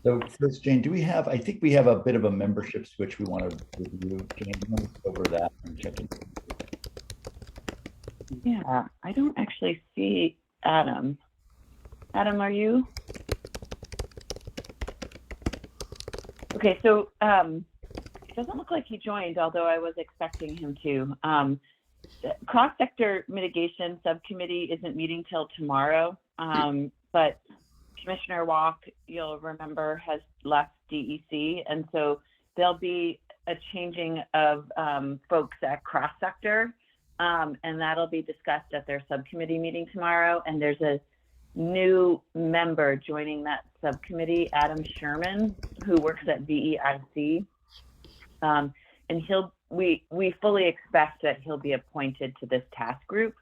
So first, Jane, I think we have a bit of a membership switch we want to review. Jane, do you want to go over that and check in? Yeah, I don't actually see Adam. Adam, are you? Okay, so it doesn't look like he joined, although I was expecting him to. Cross-sector mitigation subcommittee isn't meeting till tomorrow, but Commissioner Walk, you'll remember, has left DEC, and so there'll be a changing of folks at cross-sector, and that'll be discussed at their subcommittee meeting tomorrow. And there's a new member joining that subcommittee, Adam Sherman, who works at VEIC, and we fully expect that he'll be appointed to this task group.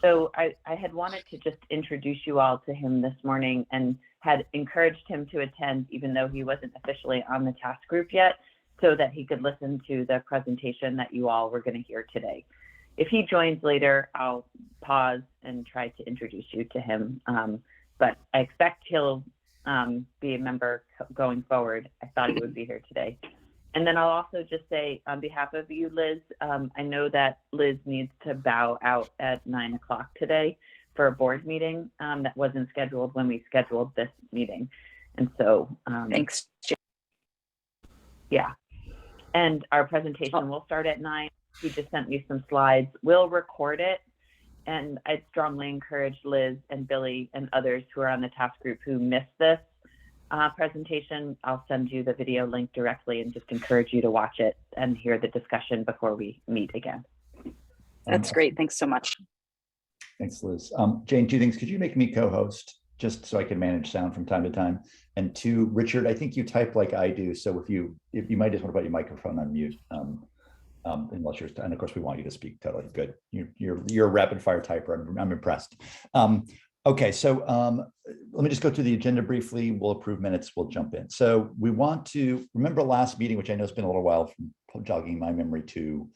So I had wanted to just introduce you all to him this morning and had encouraged him to attend, even though he wasn't officially on the task group yet, so that he could listen to the presentation that you all were going to hear today. If he joins later, I'll pause and try to introduce you to him. But I expect he'll be a member going forward. I thought he would be here today. And then I'll also just say, on behalf of you, Liz, I know that Liz needs to bow out at 9 o'clock today for a board meeting that wasn't scheduled when we scheduled this meeting. And so, thanks, Jane. Yeah. And our presentation will start at 9. He just sent me some slides. We'll record it. And I'd strongly encourage Liz and Billy and others who are on the task group who missed this presentation. I'll send you the video link directly and just encourage you to watch it and hear the discussion before we meet again. That's great. Thanks so much. Thanks, Liz. Jane, 2 things. Could you make me co-host just so I can manage sound from time to time? And 2, Richard, I think you type like I do. So if you might just want to put your microphone on mute, unless you're, and of course we want you to speak. Totally good. You're a rapid fire typer. I'm impressed. Okay, so let me just go through the agenda briefly. We'll approve minutes. We'll jump in. So we want to remember last meeting, which I know has been a little while from jogging my memory too.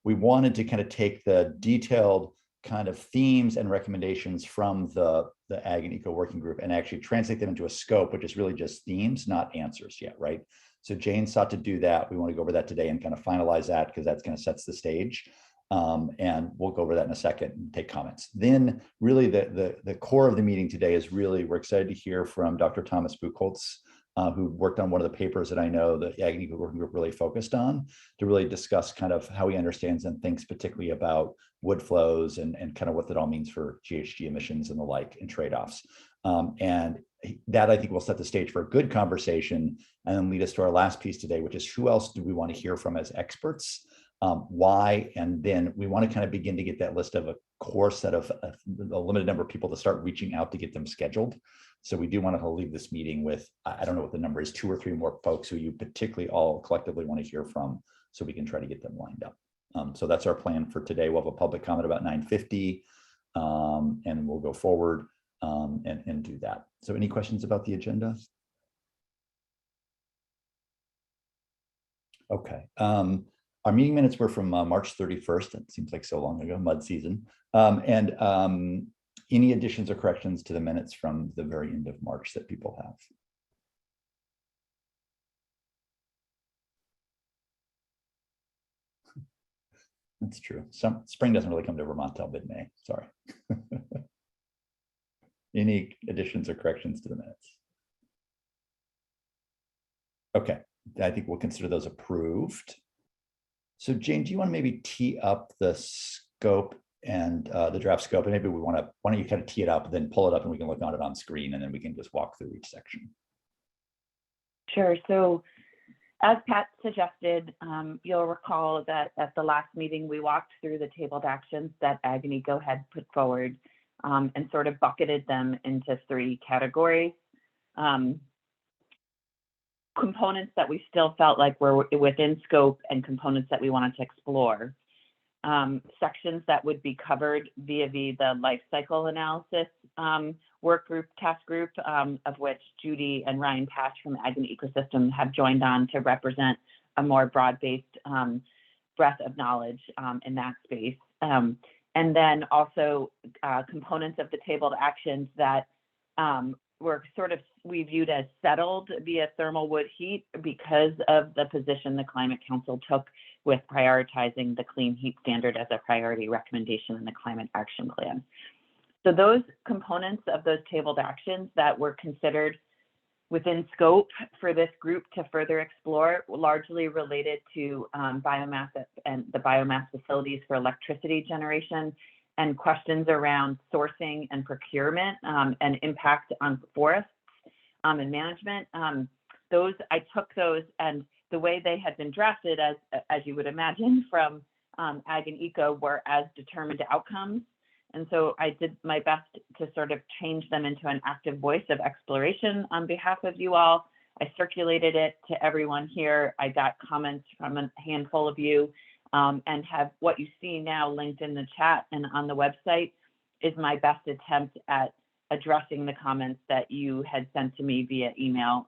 We wanted to kind of take the detailed kind of themes and recommendations from the Ag and Eco Working Group and actually translate them into a scope, which is really just themes, not answers yet, right? So Jane sought to do that. We want to go over that today and kind of finalize that because that's kind of sets the stage. And we'll go over that in a second and take comments. Then really the core of the meeting today is really, we're excited to hear from Dr. Thomas Buchholz, who worked on one of the papers that I know the Ag and Eco Working Group really focused on to really discuss kind of how he understands and thinks particularly about wood flows and kind of what that all means for GHG emissions and the like and trade-offs. And that I think will set the stage for a good conversation and then lead us to our last piece today, which is who else do we want to hear from as experts? Why? And then we want to kind of begin to get that list of a core set of a limited number of people to start reaching out to get them scheduled. So we do want to leave this meeting with, I don't know what the number is, 2 or 3 more folks who you particularly all collectively want to hear from so we can try to get them lined up. So that's our plan for today. We'll have a public comment about 9:50 and we'll go forward and do that. So any questions about the agenda? Okay. Our meeting minutes were from March 31st. That seems like so long ago, mud season. Any additions or corrections to the minutes from the very end of March that people have? That's true. Spring doesn't really come to Vermont till mid-May. Sorry. Any additions or corrections to the minutes? Okay, I think we'll consider those approved. So Jane, do you want to maybe tee up the scope and the draft scope? And maybe we want to, why don't you kind of tee it up, then pull it up and we can look on it on screen and then we can just walk through each section. Sure. So as Pat suggested, you'll recall that at the last meeting, we walked through the tabled actions that Ag and Eco had put forward and sort of bucketed them into 3 categories. Components that we still felt like were within scope and components that we wanted to explore. Sections that would be covered via the life cycle analysis work group, task group, of which Judy and Ryan Patch from Ag and Ecosystem have joined on to represent a more broad-based breadth of knowledge in that space. And then also components of the tabled actions that were sort of, we viewed as settled via thermal wood heat because of the position the Climate Council took with prioritizing the clean heat standard as a priority recommendation in the Climate Action Plan. So those components of those tabled actions that were considered within scope for this group to further explore, largely related to biomass and the biomass facilities for electricity generation, and questions around sourcing and procurement and impact on forests and management. I took those, and the way they had been drafted, as you would imagine from Ag and Eco, were as determined outcomes. And so I did my best to sort of change them into an active voice of exploration on behalf of you all. I circulated it to everyone here. I got comments from a handful of you, and have what you see now linked in the chat and on the website is my best attempt at addressing the comments that you had sent to me via email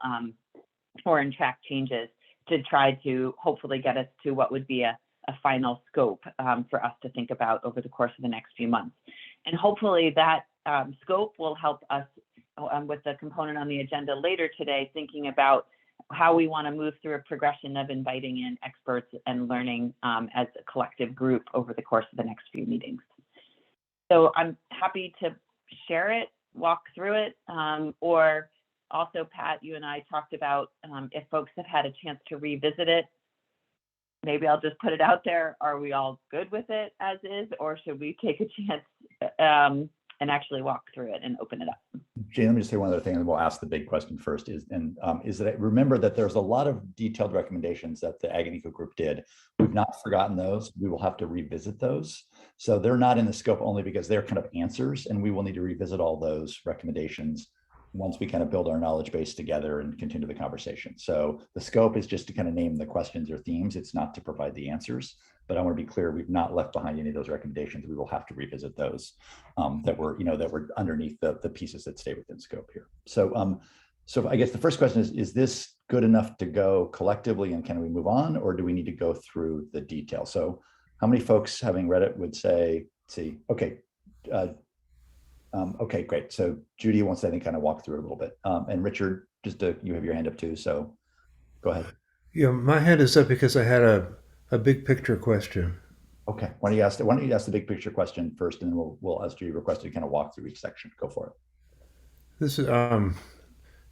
or in track changes to try to hopefully get us to what would be a final scope for us to think about over the course of the next few months. And hopefully that scope will help us with the component on the agenda later today, thinking about how we want to move through a progression of inviting in experts and learning as a collective group over the course of the next few meetings. So I'm happy to share it, walk through it, or also, Pat, you and I talked about if folks have had a chance to revisit it, maybe I'll just put it out there. Are we all good with it as is, or should we take a chance and actually walk through it and open it up? Jane, let me just say one other thing, and we'll ask the big question first. Is that remember that there's a lot of detailed recommendations that the Ag and Eco group did. We've not forgotten those. We will have to revisit those. So they're not in the scope only because they're kind of answers, and we will need to revisit all those recommendations once we kind of build our knowledge base together and continue the conversation. So the scope is just to kind of name the questions or themes. It's not to provide the answers, but I want to be clear, we've not left behind any of those recommendations. We will have to revisit those that were underneath the pieces that stay within scope here. So I guess the first question is this good enough to go collectively, and can we move on, or do we need to go through the detail? So how many folks, having read it, would say, okay, okay, great. So Judy wants to, I think, kind of walk through it a little bit. And Richard, you have your hand up too, so go ahead. Yeah, my hand is up because I had a big picture question. Okay, why don't you ask the big picture question first, and then we'll ask Judy request to kind of walk through each section. Go for it. This is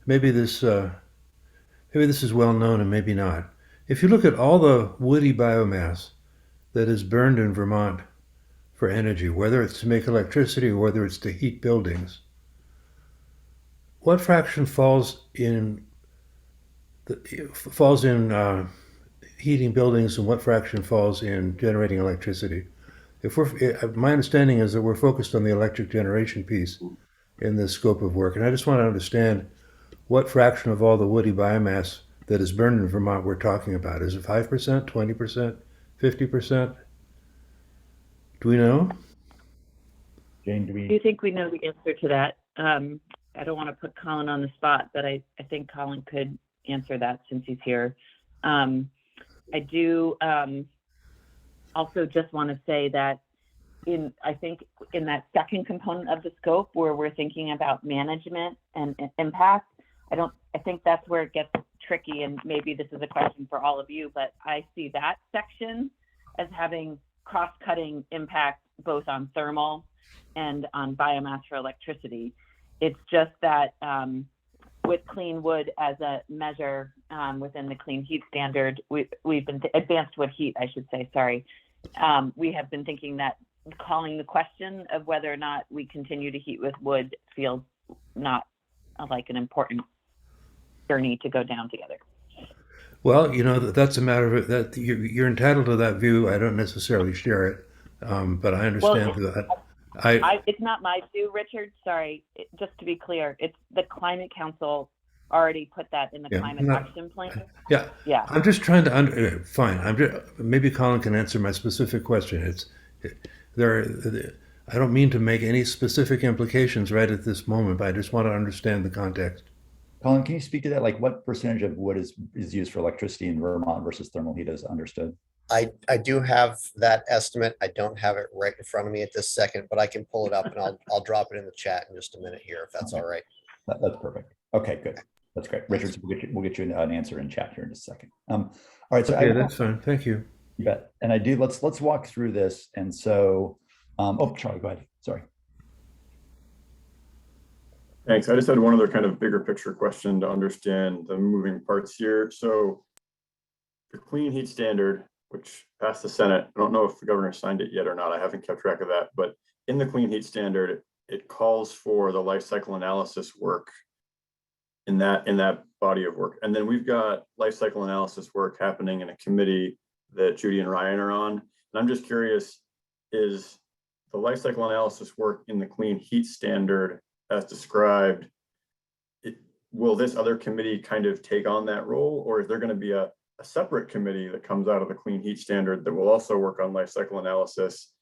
maybe this is well known and maybe not. If you look at all the woody biomass that is burned in Vermont for energy, whether it's to make electricity or whether it's to heat buildings, what fraction falls in heating buildings, and what fraction falls in generating electricity? My understanding is that we're focused on the electric generation piece in this scope of work, and I just want to understand what fraction of all the woody biomass that is burned in Vermont we're talking about. Is it 5%, 20%, 50%? Do we know? Jane, Do you think we know the answer to that? I don't want to put Colin on the spot, but I think Colin could answer that since he's here. I do also just want to say that I think in that second component of the scope where we're thinking about management and impact, I think that's where it gets tricky, and maybe this is a question for all of you, but I see that section as having cross-cutting impact both on thermal and on biomass for electricity. It's just that with clean wood as a measure within the clean heat standard, we've been advanced wood heat, I should say, sorry. We have been thinking that calling the question of whether or not we continue to heat with wood feels not like an important journey to go down together. Well, that's a matter of that. You're entitled to that view. I don't necessarily share it, but I understand that. It's not my view, Richard. Sorry. Just to be clear, it's the Climate Council already put that in the Climate Action Plan. Yeah. I'm just trying to fine. Maybe Colin can answer my specific question. I don't mean to make any specific implications right at this moment, but I just want to understand the context. Colin, can you speak to that? Like, what percentage of wood is used for electricity in Vermont versus thermal heat, as understood? I do have that estimate. I don't have it right in front of me at this second, but I can pull it up and I'll drop it in the chat in just a minute here, if that's all right. That's perfect. Okay, good. That's great. Richard, so we'll get you an answer in chat here in just a second. All right, so Okay, that's fine. Thank you. you bet. And I do, let's walk through this. And so, oh, Charlie, go ahead. Sorry. Thanks. I just had one other kind of bigger picture question to understand the moving parts here. So the clean heat standard, which passed the Senate, I don't know if the governor signed it yet or not. I haven't kept track of that, but in the clean heat standard, it calls for the life cycle analysis work in that body of work. And then we've got life cycle analysis work happening in a committee that Judy and Ryan are on. And I'm just curious, is the life cycle analysis work in the clean heat standard as described, will this other committee kind of take on that role, or is there going to be a separate committee that comes out of the clean heat standard that will also work on life cycle analysis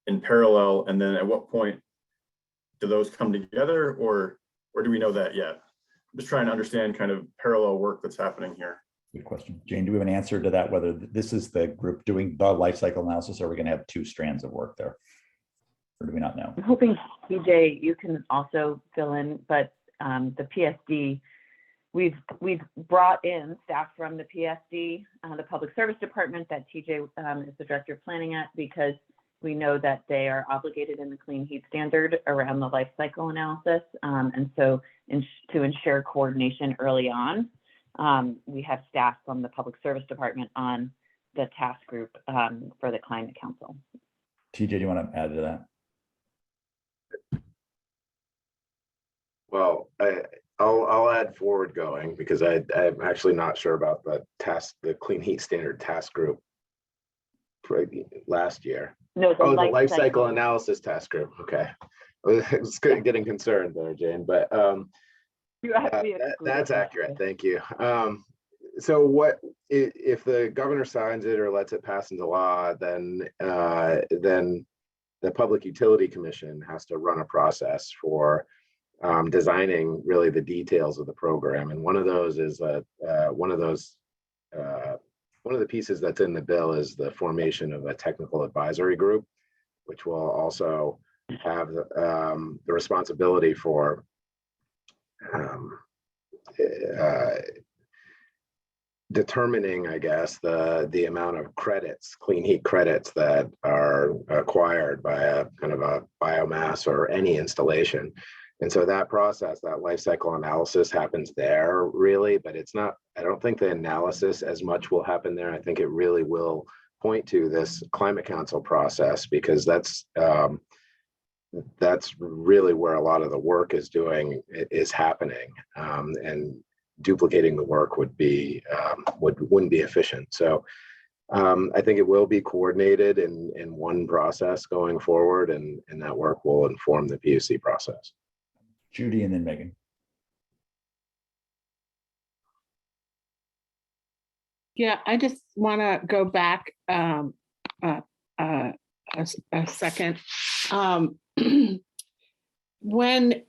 in parallel? And then at what point do those come together, or do we know that yet? I'm just trying to understand kind of parallel work that's happening here. Good question. Jane, do we have an answer to that, whether this is the group doing the life cycle analysis, or are we going to have two strands of work there? Or do we not know? I'm hoping, TJ, you can also fill in, but the PSD, we've brought in staff from the PSD, the Public Service Department that TJ is the Director of Planning at, because we know that they are obligated in the clean heat standard around the life cycle analysis. And so to ensure coordination early on, we have staff from the Public Service Department on the task group for the Climate Council. TJ, do you want to add to that? Well, I'll add forward going, because I'm actually not sure about the clean heat standard task group for last year. No, the life cycle analysis task group. Okay, I was getting concerned there, Jane, but that's accurate. Thank you. So what if the governor signs it or lets it pass into law? Then the Public Utility Commission has to run a process for designing really the details of the program, and one of those is one of the pieces that's in the bill is the formation of a technical advisory group, which will also have the responsibility for determining, I guess, the amount of credits, clean heat credits, that are acquired by a kind of a biomass or any installation. And so that process, that life cycle analysis happens there really, but it's not, I don't think the analysis as much will happen there. I think it really will point to this Climate Council process, because that's really where a lot of the work is happening. And duplicating the work wouldn't be efficient. So I think it will be coordinated in one process going forward, and that work will inform the PUC process. Judy and then Megan. Yeah, I just want to go back a second. When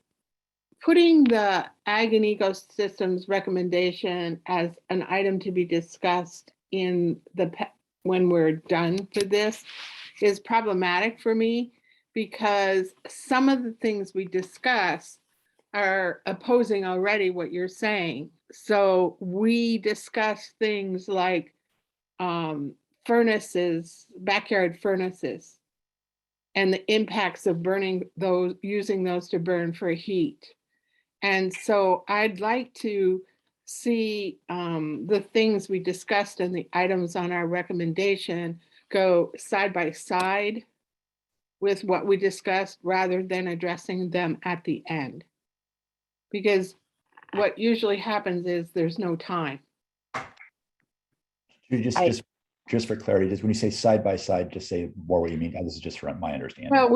putting the Ag and Ecosystems recommendation as an item to be discussed when we're done for this is problematic for me, because some of the things we discuss are opposing already what you're saying. So we discuss things like furnaces, backyard furnaces, and the impacts of using those to burn for heat. And so I'd like to see the things we discussed and the items on our recommendation go side by side with what we discussed, rather than addressing them at the end. Because what usually happens is there's no time. Just for clarity, just when you say side by side, just say more what you mean. This is just from my understanding. Well,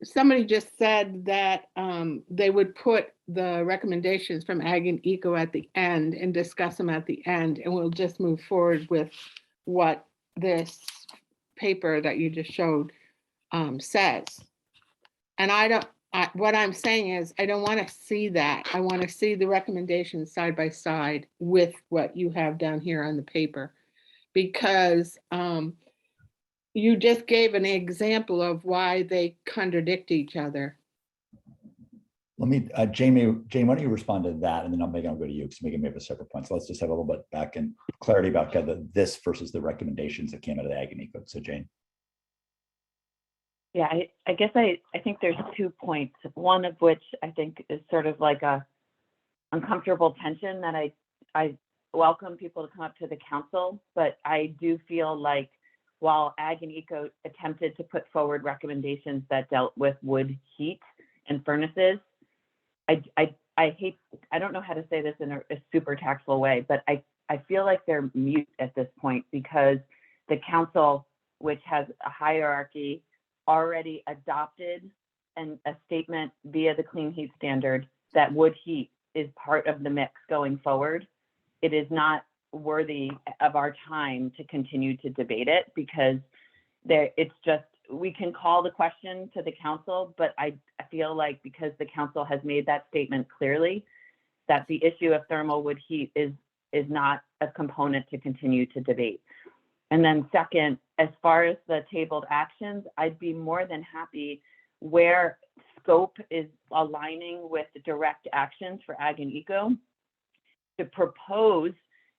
somebody just said that they would put the recommendations from Ag and Eco at the end and discuss them at the end, and we'll just move forward with what this paper that you just showed says. And what I'm saying is, I don't want to see that. I want to see the recommendations side by side with what you have down here on the paper, because you just gave an example of why they contradict each other. Let me, Jane, why don't you respond to that, and then I'll go to you, because Megan may have a separate point. So let's just have a little bit back and clarity about kind of this versus the recommendations that came out of the Ag and Eco. So Jane. Yeah, I guess I think there's 2 points. One of which I think is sort of like a uncomfortable tension that I welcome people to come up to the council, but I do feel like while Ag and Eco attempted to put forward recommendations that dealt with wood heat and furnaces, I don't know how to say this in a super tactful way, but I feel like they're mute at this point because the council, which has a hierarchy, already adopted a statement via the clean heat standard that wood heat is part of the mix going forward. It is not worthy of our time to continue to debate it because it's just, we can call the question to the council, but I feel like because the council has made that statement clearly, that the issue of thermal wood heat is not a component to continue to debate. And then second, as far as the tabled actions, I'd be more than happy where scope is aligning with direct actions for Ag and Eco to propose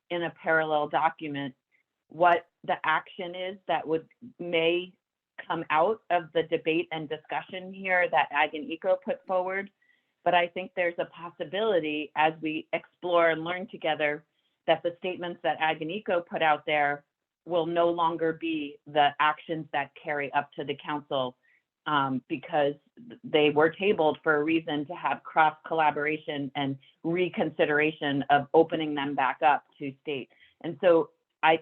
in a parallel document what the action is that may come out of the debate and discussion here that Ag and Eco put forward. But I think there's a possibility as we explore and learn together that the statements that Ag and Eco put out there will no longer be the actions that carry up to the council because they were tabled for a reason to have cross collaboration and reconsideration of opening them back up to state. And so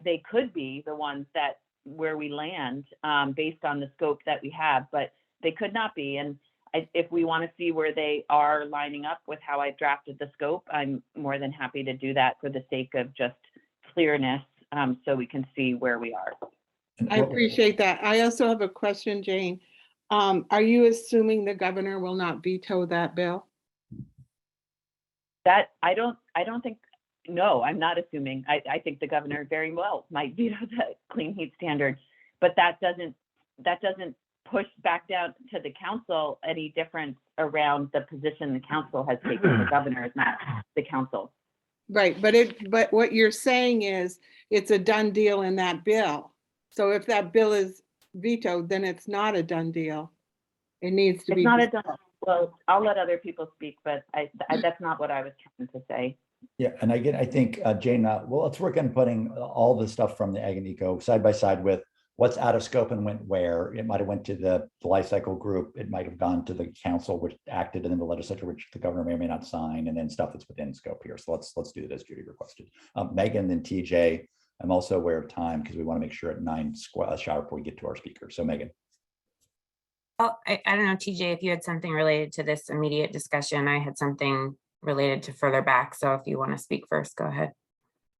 they could be the ones that where we land based on the scope that we have, but they could not be. And if we want to see where they are lining up with how I drafted the scope, I'm more than happy to do that for the sake of just clearness so we can see where we are. I appreciate that. I also have a question, Jane. Are you assuming the governor will not veto that bill? That I don't think, no, I'm not assuming. I think the governor very well might veto the clean heat standard, but that doesn't push back down to the council any difference around the position the council has taken. The governor is not the council. Right, but what you're saying is it's a done deal in that bill. So if that bill is vetoed, then it's not a done deal. It needs to be. It's not a done. Well, I'll let other people speak, but that's not what I was trying to say. Yeah, and again, I think Jane, well, let's work on putting all the stuff from the Ag and Eco side by side with what's out of scope and went where. It might have went to the life cycle group. It might have gone to the council, which acted, and then the legislature, which the governor may or may not sign, and then stuff that's within scope here. So let's do this, Judy requested. Megan, then TJ. I'm also aware of time because we want to make sure at 9 sharp before we get to our speaker. So Megan. Oh, I don't know, TJ, if you had something related to this immediate discussion. I had something related to further back. So if you want to speak first, go ahead.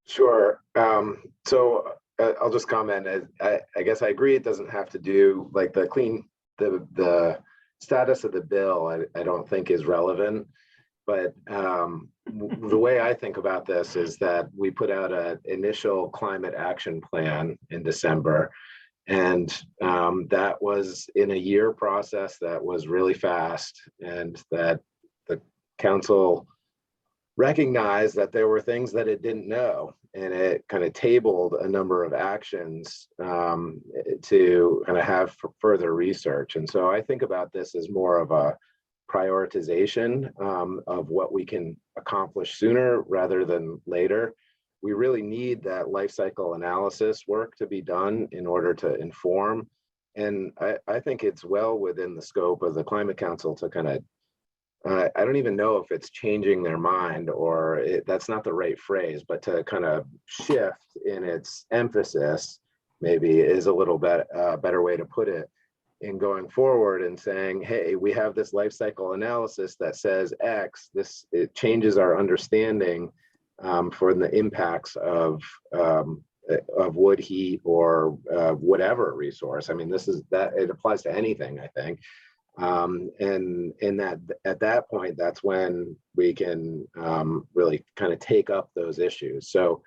Sure. So I'll just comment. I guess I agree. It doesn't have to do like the status of the bill. I don't think is relevant. But the way I think about this is that we put out an initial climate action plan in December. And that was in a year process that was really fast, and that the council recognized that there were things that it didn't know, and it kind of tabled a number of actions to kind of have further research. And so I think about this as more of a prioritization of what we can accomplish sooner rather than later. We really need that life cycle analysis work to be done in order to inform. And I think it's well within the scope of the Climate Council to kind of, I don't even know if it's changing their mind or that's not the right phrase, but to kind of shift in its emphasis maybe is a little bit better way to put it, in going forward and saying, hey, we have this life cycle analysis that says X, it changes our understanding for the impacts of wood heat or whatever resource. I mean, it applies to anything, I think. And that at that point, that's when we can really kind of take up those issues. So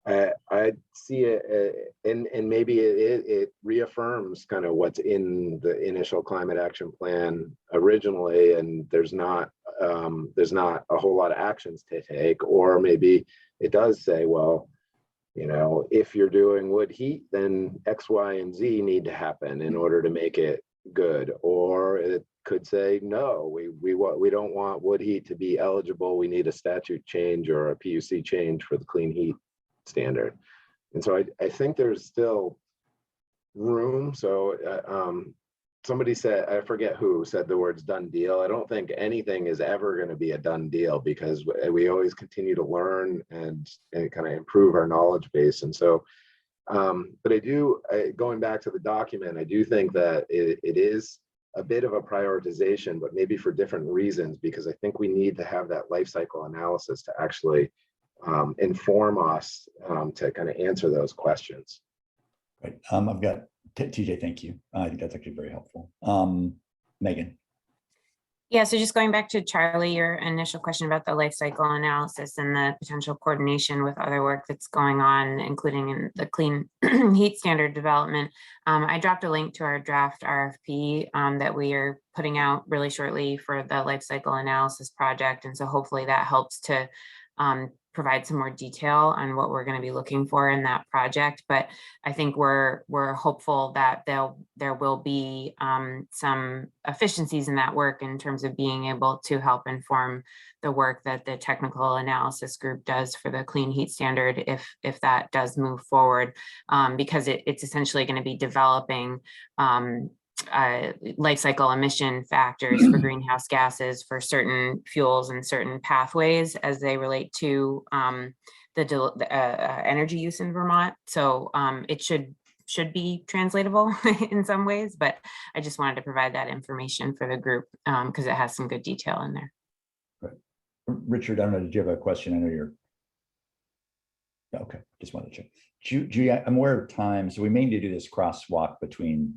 I see it, and maybe it reaffirms kind of what's in the initial climate action plan originally, and there's not a whole lot of actions to take, or maybe it does say, well, if you're doing wood heat, then X, Y, and Z need to happen in order to make it good. Or it could say, no, we don't want wood heat to be eligible. We need a statute change or a PUC change for the clean heat standard. And so I think there's still room. So somebody said, I forget who said the words done deal. I don't think anything is ever going to be a done deal, because we always continue to learn and kind of improve our knowledge base. And so, but going back to the document, I do think that it is a bit of a prioritization, but maybe for different reasons, because I think we need to have that life cycle analysis to actually inform us to kind of answer those questions. Right. I've got TJ, thank you. I think that's actually very helpful. Megan. Yeah, so just going back to Charlie, your initial question about the life cycle analysis and the potential coordination with other work that's going on, including in the clean heat standard development. I dropped a link to our draft RFP that we are putting out really shortly for the life cycle analysis project. And so hopefully that helps to provide some more detail on what we're going to be looking for in that project. But I think we're hopeful that there will be some efficiencies in that work in terms of being able to help inform the work that the technical analysis group does for the clean heat standard, if that does move forward, because it's essentially going to be developing life cycle emission factors for greenhouse gases for certain fuels and certain pathways as they relate to the energy use in Vermont. So it should be translatable in some ways, but I just wanted to provide that information for the group because it has some good detail in there. Right. Richard, I don't know, did you have a question? I know you're. Okay, just wanted to check. Judy, I'm aware of time, so we may need to do this crosswalk between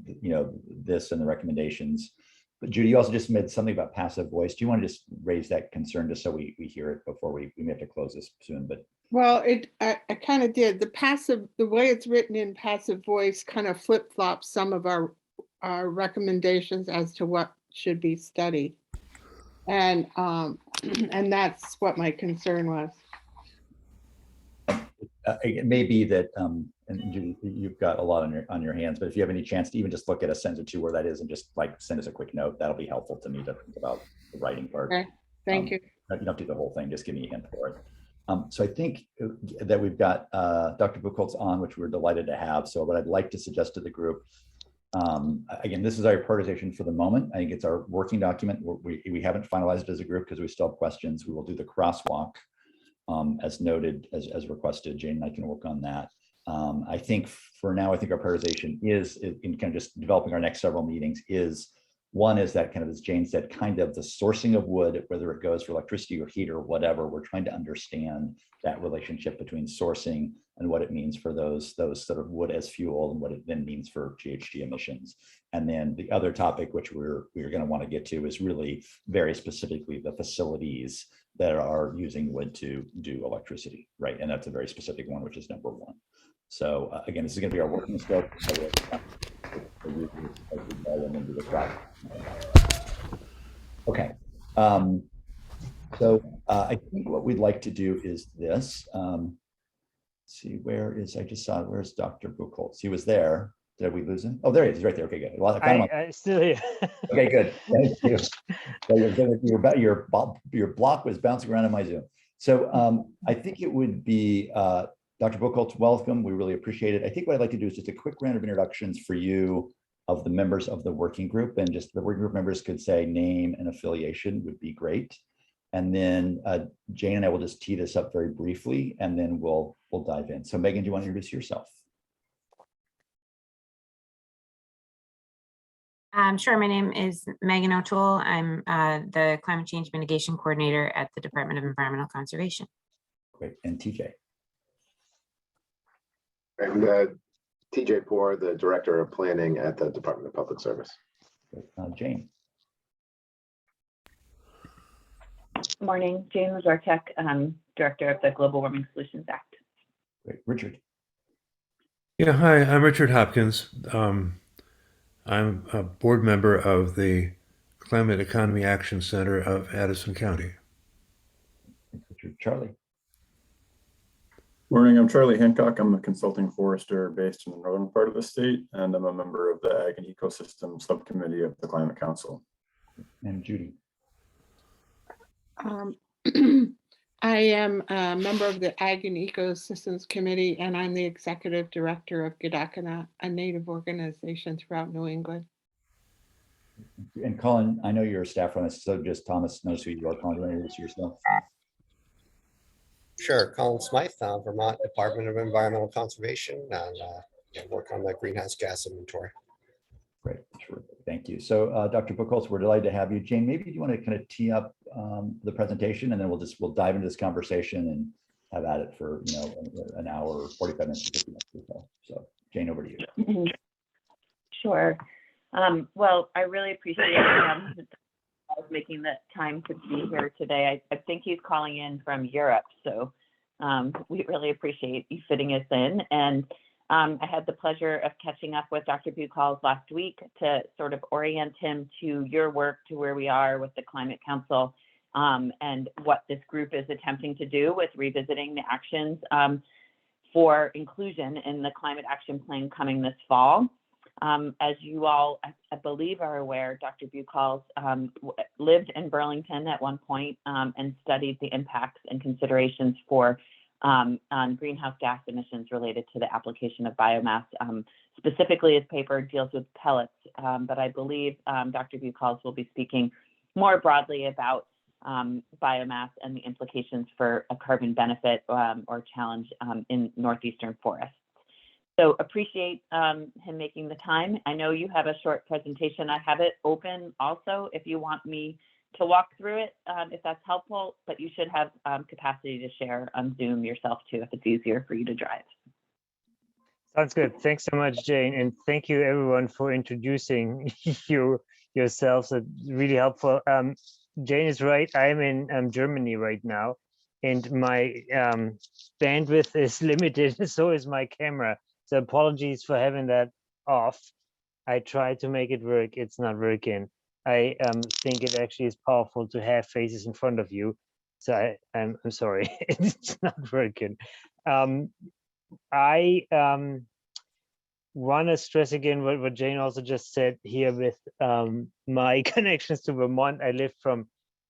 this and the recommendations. But Judy, you also just made something about passive voice. Do you want to just raise that concern just so we hear it before we may have to close this soon? But well, I kind of did. The way it's written in passive voice kind of flip-flops some of our recommendations as to what should be studied, and that's what my concern was. It may be that, and Judy, you've got a lot on your hands, but if you have any chance to even just look at a sentence or two where that is and just like send us a quick note, that'll be helpful to me to think about the writing part. Okay, thank you. You don't do the whole thing, just give me a hint for it. So I think that we've got Dr. Buchholz on, which we're delighted to have. So what I'd like to suggest to the group, again, this is our prioritization for the moment. I think it's our working document. We haven't finalized it as a group because we still have questions. We will do the crosswalk. As noted, as requested. Jane and I can work on that. I think for now, I think our prioritization is in kind of just developing our next several meetings is one is that kind of, as Jane said, kind of the sourcing of wood, whether it goes for electricity or heat or whatever, we're trying to understand that relationship between sourcing and what it means for those sort of wood as fuel and what it then means for GHG emissions. And then the other topic, which we're going to want to get to, is really very specifically the facilities that are using wood to do electricity, right? And that's a very specific one, which is number one. So again, this is going to be our working scope. Okay. So I think what we'd like to do is this. Let's see, where's Dr. Buchholz? He was there. Did we lose him? Oh, there he is. He's right there. Okay, good. Well, I still here. Okay, good. Thank you. So your block was bouncing around in my Zoom. So I think it would be Dr. Buchholz, welcome. We really appreciate it. I think what I'd like to do is just a quick round of introductions for you of the members of the working group, and just the working group members could say name and affiliation would be great. And then Jane and I will just tee this up very briefly, and then we'll dive in. So Megan, do you want to introduce yourself? Sure. My name is Megan O'Toole. I'm the Climate Change Mitigation Coordinator at the Department of Environmental Conservation. Great. And TJ? I'm TJ Poor, the Director of Planning at the Department of Public Service. Jane? Morning, Jane Lazartek, Director of the Global Warming Solutions Act. Great. Richard. Yeah, hi, I'm Richard Hopkins. I'm a board member of the Climate Economy Action Center of Addison County. Richard. Charlie. Morning, I'm Charlie Hancock. I'm a consulting forester based in the northern part of the state, and I'm a member of the Ag and Ecosystem Subcommittee of the Climate Council. And Judy. I am a member of the Ag and Ecosystems Committee, and I'm the executive director of Gidakana, a native organization throughout New England. And Colin, I know you're a staffer on this, so just Thomas knows who you are. Colin, do you want to introduce yourself? Sure, Colin Smythe, Vermont Department of Environmental Conservation, and work on the greenhouse gas inventory. Great, sure. Thank you. So Dr. Buchholz, we're delighted to have you. Jane, maybe you want to kind of tee up the presentation, and then we'll dive into this conversation and have at it for an hour or 45 minutes to 50 minutes or so. So Jane, over to you. Sure. Well, I really appreciate making the time to be here today. I think he's calling in from Europe, so we really appreciate you fitting us in. And I had the pleasure of catching up with Dr. Buchholz last week to sort of orient him to your work, to where we are with the Climate Council, and what this group is attempting to do with revisiting the actions for inclusion in the Climate Action Plan coming this fall. As you all, I believe, are aware, Dr. Buchholz lived in Burlington at one point and studied the impacts and considerations for on greenhouse gas emissions related to the application of biomass. Specifically, his paper deals with pellets, but I believe Dr. Buchholz will be speaking more broadly about biomass and the implications for a carbon benefit or challenge in northeastern forests. So appreciate him making the time. I know you have a short presentation. I have it open also if you want me to walk through it, if that's helpful, but you should have capacity to share on Zoom yourself too, if it's easier for you to drive. Sounds good. Thanks so much, Jane. And thank you everyone for introducing yourselves. It's really helpful. Jane is right. I'm in Germany right now, and my bandwidth is limited, so is my camera. So apologies for having that off. I tried to make it work. It's not working. I think it actually is powerful to have faces in front of you. So I'm sorry, it's not working. I want to stress again what Jane also just said here with my connections to Vermont. I lived from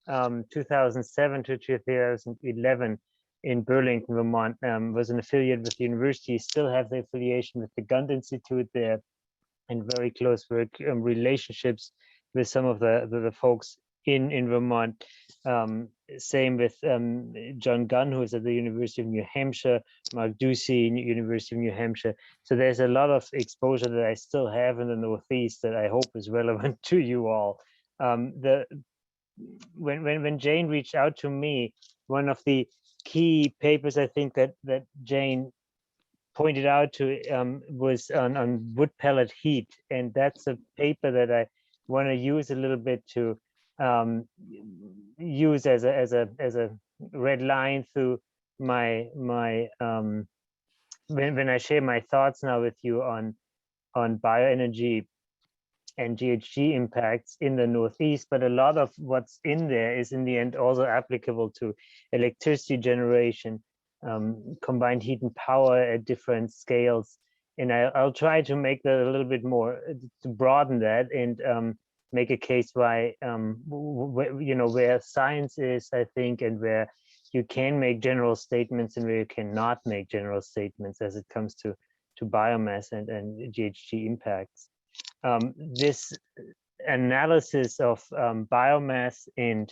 2007 to 2011 in Burlington, Vermont. Was an affiliate with the university, still have the affiliation with the Gund Institute there, and very close work relationships with some of the folks in Vermont. Same with John Gunn, who is at the University of New Hampshire, Mark Ducey, University of New Hampshire. So there's a lot of exposure that I still have in the Northeast that I hope is relevant to you all. When Jane reached out to me, one of the key papers I think that Jane pointed out to was on wood pellet heat, and that's a paper that I want to use a little bit to use as a red line through my when I share my thoughts now with you on bioenergy and GHG impacts in the Northeast. But a lot of what's in there is in the end also applicable to electricity generation, combined heat and power at different scales. And I'll try to make that a little bit more, to broaden that and make a case why, where science is, I think, and where you can make general statements and where you cannot make general statements as it comes to biomass and GHG impacts. This analysis of biomass and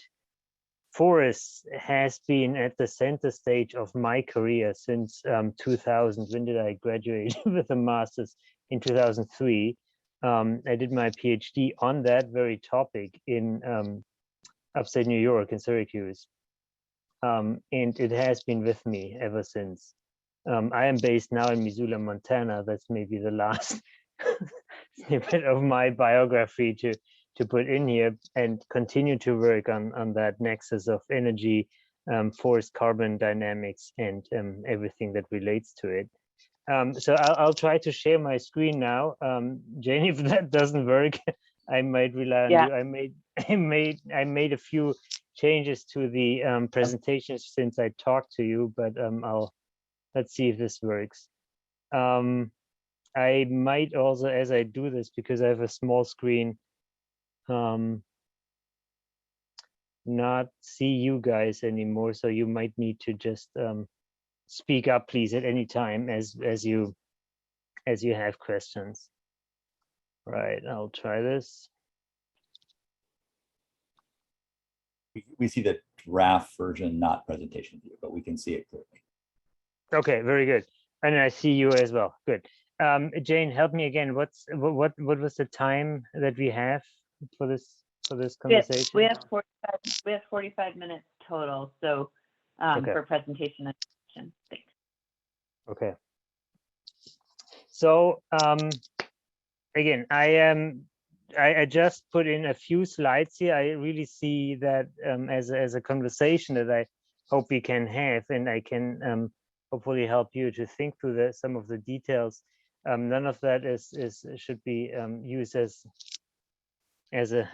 forests has been at the center stage of my career since 2000. When did I graduate with a master's? In 2003. I did my PhD on that very topic in upstate New York in Syracuse. And it has been with me ever since. I am based now in Missoula, Montana. That's maybe the last snippet of my biography to put in here, and continue to work on that nexus of energy, forest carbon dynamics and everything that relates to it. So I'll try to share my screen now. Jane, if that doesn't work, I might rely on you. I made a few changes to the presentation since I talked to you, but let's see if this works. I might also, as I do this, because I have a small screen, not see you guys anymore. So you might need to just speak up, please, at any time as you have questions. Right, I'll try this. We see the draft version, not presentation view, but we can see it clearly. Okay, very good. And I see you as well. Good. Jane, help me again. What was the time that we have for this conversation? We have 45 minutes total. So Okay. for presentation and discussion. Thanks. Okay. So again, I just put in a few slides here. I really see that as a conversation that I hope we can have, and I can hopefully help you to think through some of the details. None of that should be used as a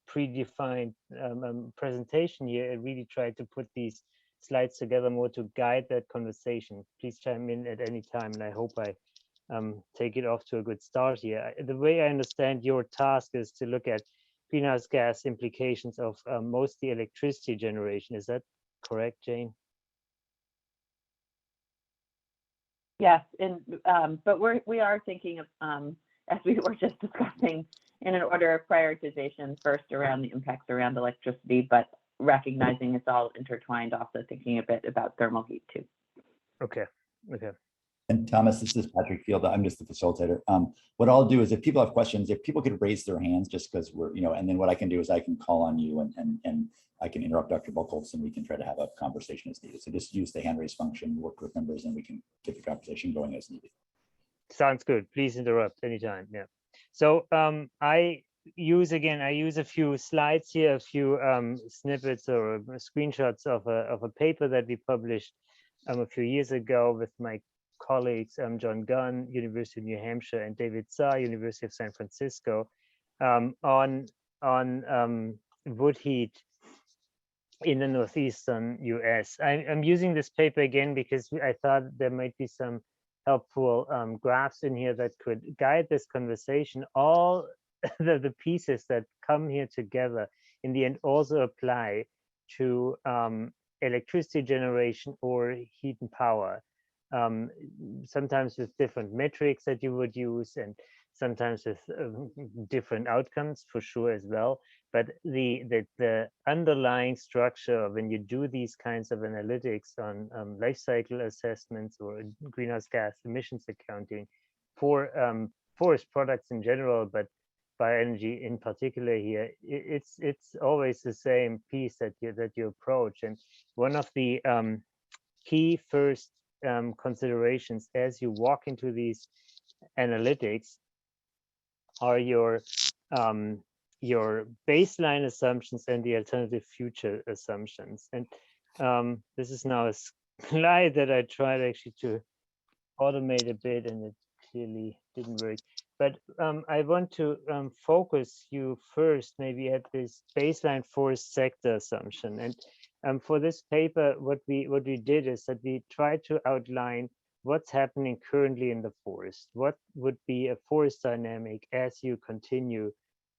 predefined presentation here. I really tried to put these slides together more to guide that conversation. Please chime in at any time, and I hope I take it off to a good start here. The way I understand your task is to look at greenhouse gas implications of mostly electricity generation. Is that correct, Jane? Yes, and but we are thinking of as we were just discussing, in an order of prioritization, first around the impacts around electricity, but recognizing it's all intertwined, also thinking a bit about thermal heat too. Okay. Okay. And Thomas, this is Patrick Field. I'm just the facilitator. What I'll do is, if people have questions, if people could raise their hands, just because we're, and then what I can do is I can call on you and I can interrupt Dr. Buchholz, and we can try to have a conversation as needed. So just use the hand raise function, work with members, and we can get the conversation going as needed. Sounds good. Please interrupt anytime. Yeah. So I use a few slides here, a few snippets or screenshots of a paper that we published a few years ago with my colleagues, John Gunn, University of New Hampshire, and David Tsai, University of San Francisco, on wood heat in the northeastern US. I'm using this paper again because I thought there might be some helpful graphs in here that could guide this conversation. All the pieces that come here together in the end also apply to electricity generation or heat and power. Sometimes with different metrics that you would use, and sometimes with different outcomes for sure as well. But the underlying structure when you do these kinds of analytics on life cycle assessments or greenhouse gas emissions accounting for forest products in general, but bioenergy in particular here, it's always the same piece that you approach. And one of the key first considerations as you walk into these analytics are your baseline assumptions and the alternative future assumptions. And this is now a slide that I tried actually to automate a bit, and it clearly didn't work. But I want to focus you first maybe at this baseline forest sector assumption. And for this paper, what we did is that we tried to outline what's happening currently in the forest. What would be a forest dynamic as you continue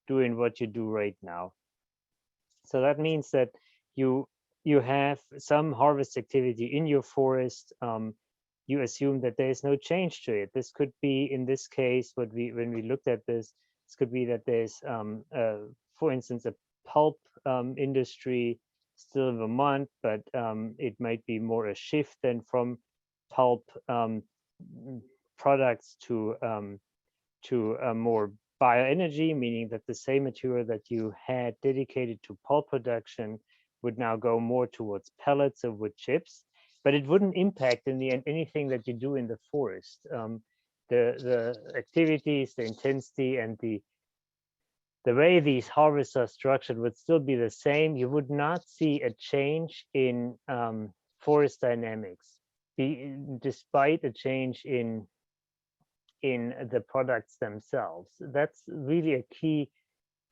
doing what you do right now? So that means that you have some harvest activity in your forest. You assume that there is no change to it. This could be, in this case, when we looked at this could be that there's, for instance, a pulp industry still in Vermont, but it might be more a shift than from pulp products to more bioenergy, meaning that the same material that you had dedicated to pulp production would now go more towards pellets or wood chips. But it wouldn't impact in the end anything that you do in the forest. The activities, the intensity, and the the way these harvests are structured would still be the same. You would not see a change in forest dynamics, despite a change in the products themselves. That's really a key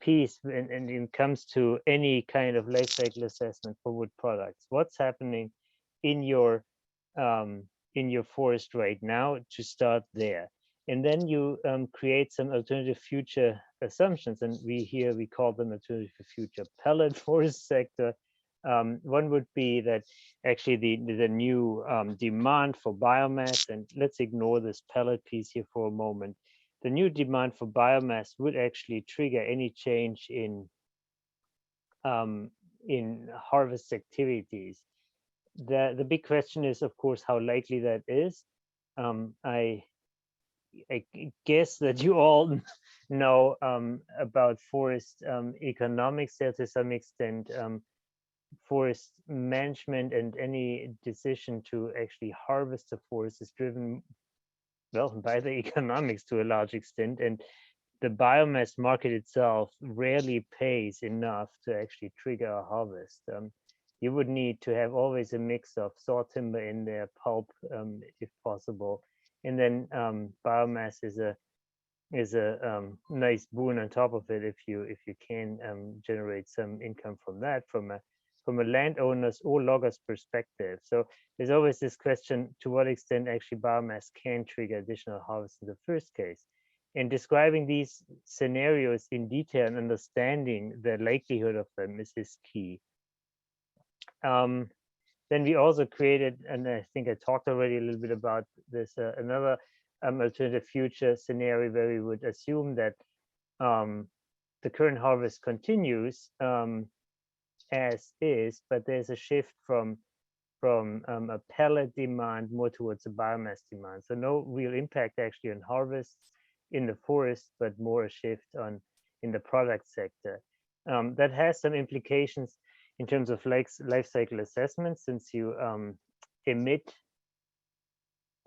piece when it comes to any kind of life cycle assessment for wood products. What's happening in your forest right now, to start there. And then you create some alternative future assumptions, and we call them alternative future pellet forest sector. One would be that actually the new demand for biomass, and let's ignore this pellet piece here for a moment. The new demand for biomass would actually trigger any change in harvest activities. The big question is, of course, how likely that is. I guess that you all know about forest economics there to some extent. Forest management and any decision to actually harvest the forest is driven, well, by the economics to a large extent, and the biomass market itself rarely pays enough to actually trigger a harvest. You would need to have always a mix of saw timber in there, pulp, if possible, and then biomass is a nice boon on top of it if you can generate some income from that from a landowner's or logger's perspective. So there's always this question, to what extent actually biomass can trigger additional harvest in the first case. And describing these scenarios in detail and understanding the likelihood of them is key. Then we also created, and I think I talked already a little bit about this, another alternative future scenario where we would assume that the current harvest continues as is, but there's a shift from a pellet demand more towards a biomass demand. So no real impact actually on harvests in the forest, but more a shift in the product sector. That has some implications in terms of life cycle assessment, since you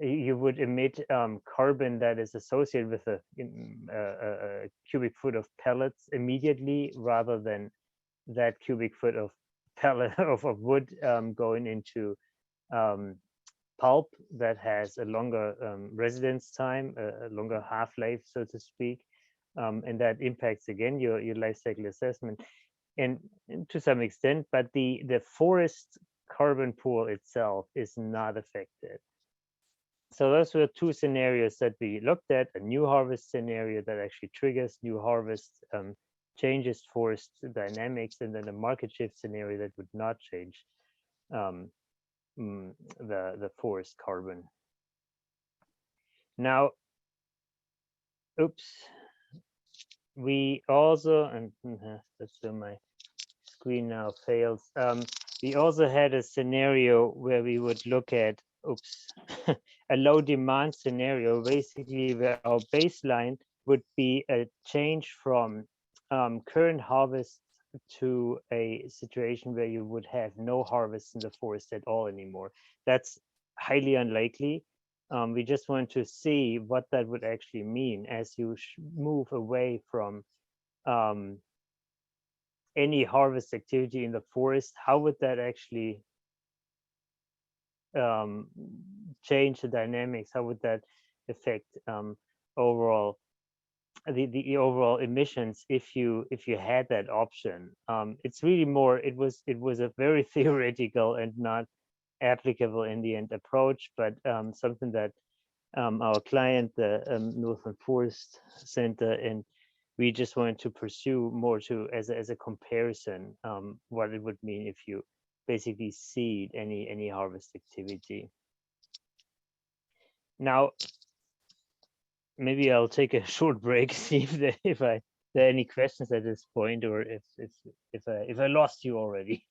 would emit carbon that is associated with a cubic foot of pellets immediately, rather than that cubic foot of pellet of wood going into pulp that has a longer residence time, a longer half-life, so to speak, and that impacts again your life cycle assessment, and to some extent. But the forest carbon pool itself is not affected. So those were two scenarios that we looked at: a new harvest scenario that actually triggers new harvest, changes forest dynamics, and then a market shift scenario that would not change the forest carbon. Now, we also, and that's where my screen now fails. We also had a scenario where we would look at, a low demand scenario, basically where our baseline would be a change from current harvest to a situation where you would have no harvest in the forest at all anymore. That's highly unlikely. We just want to see what that would actually mean as you move away from any harvest activity in the forest. How would that actually change the dynamics? How would that affect overall the overall emissions if you had that option? It's really more, it was a very theoretical and not applicable in the end approach, but something that our client, the Northern Forest Center, and we just wanted to pursue more as a comparison, what it would mean if you basically seed any harvest activity. Now, maybe I'll take a short break, see if there are any questions at this point, or if I lost you already.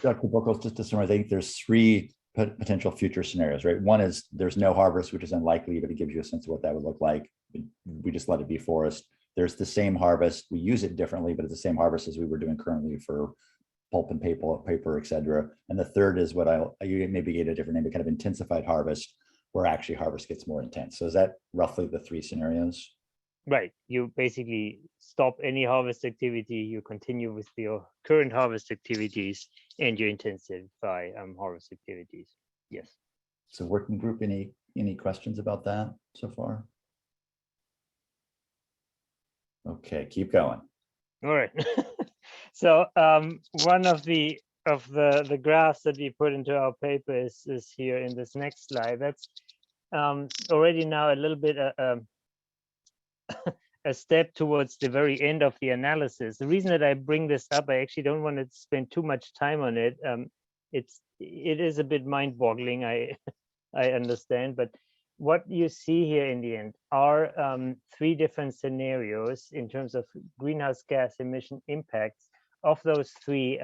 Dr. Buchholz, just to summarize, I think there's three potential future scenarios, right? One is there's no harvest, which is unlikely, but it gives you a sense of what that would look like. We just let it be forest. There's the same harvest. We use it differently, but it's the same harvest as we were doing currently for pulp and paper, et cetera. And the third is what you maybe get a different name, but kind of intensified harvest, where actually harvest gets more intense. So is that roughly the three scenarios? right, you basically stop any harvest activity, you continue with your current harvest activities, and you intensify harvest activities. Yes. So working group, any questions about that so far? Okay, keep going. All right. So one of the graphs that we put into our paper is here in this next slide. That's already now a little bit a step towards the very end of the analysis. The reason that I bring this up, I actually don't want to spend too much time on it. It is a bit mind-boggling, I I understand, but what you see here in the end are three different scenarios in terms of greenhouse gas emission impacts of those three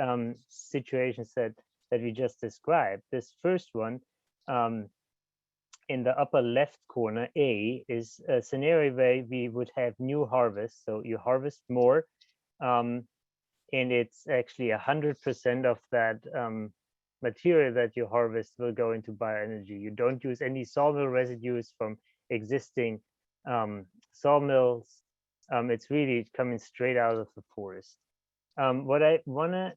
situations that we just described. This first one, in the upper left corner, A, is a scenario where we would have new harvest. So you harvest more, and it's actually 100% of that material that you harvest will go into bioenergy. You don't use any sawmill residues from existing sawmills. It's really coming straight out of the forest. What I want to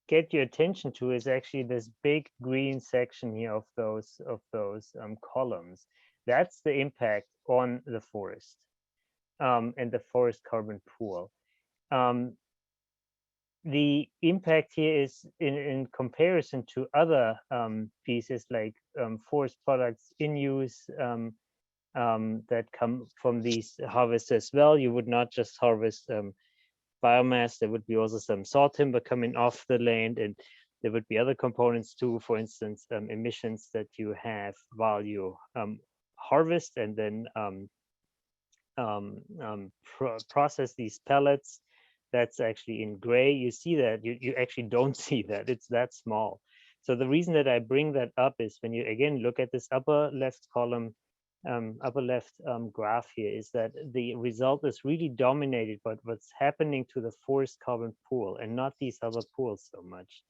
get your attention to is actually this big green section here of those columns. That's the impact on the forest and the forest carbon pool. The impact here is in comparison to other pieces like forest products in use that come from these harvests as well. You would not just harvest biomass, there would be also some saw timber coming off the land, and there would be other components too, for instance, emissions that you have while you harvest and then process these pellets. That's actually in gray. You see that, you actually don't see that, it's that small. So the reason that I bring that up is when you again look at this upper left column, upper left graph here, is that the result is really dominated by what's happening to the forest carbon pool and not these other pools so much.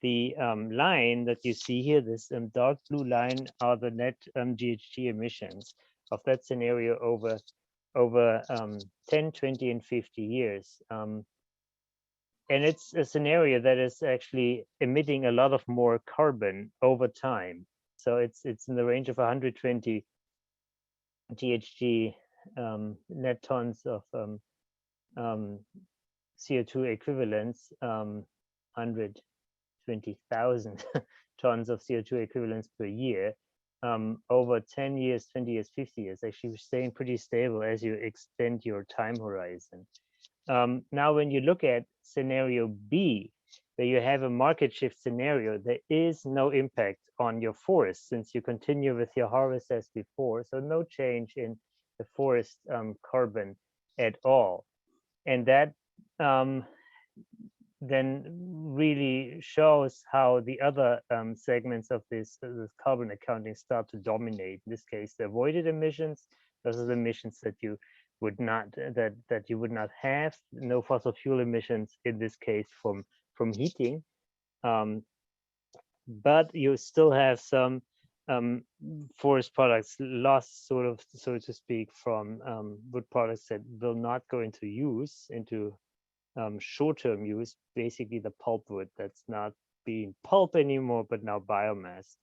The line that you see here, this dark blue line, are the net GHG emissions of that scenario over 10, 20, and 50 years. And it's a scenario that is actually emitting a lot of more carbon over time. So it's in the range of 120 GHG net tons of CO2 equivalents, 120,000 tons of CO2 equivalents per year. Over 10 years, 20 years, 50 years, actually staying pretty stable as you extend your time horizon. Now, when you look at scenario B, where you have a market shift scenario, there is no impact on your forest since you continue with your harvest as before. So no change in the forest carbon at all. And that then really shows how the other segments of this carbon accounting start to dominate. In this case, the avoided emissions, those are the emissions that you would not have, no fossil fuel emissions in this case from heating, but you still have some forest products lost, sort of, so to speak, from wood products that will not go into use, into short-term use, basically the pulpwood that's not being pulp anymore, but now biomass.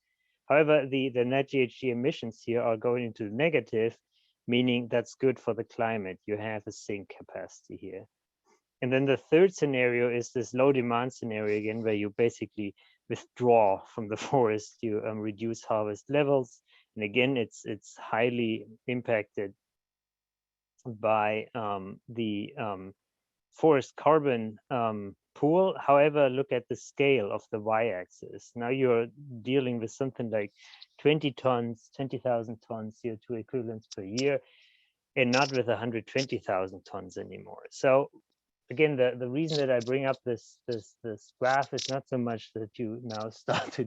However, the net GHG emissions here are going into negative, meaning that's good for the climate. You have a sink capacity here. And then the third scenario is this low demand scenario again, where you basically withdraw from the forest, you reduce harvest levels. And again, it's highly impacted by the forest carbon pool. However, look at the scale of the y-axis. Now you're dealing with something like 20,000 tons CO2 equivalents per year, and not with 120,000 tons anymore. So again, the reason that I bring up this graph is not so much that you now start to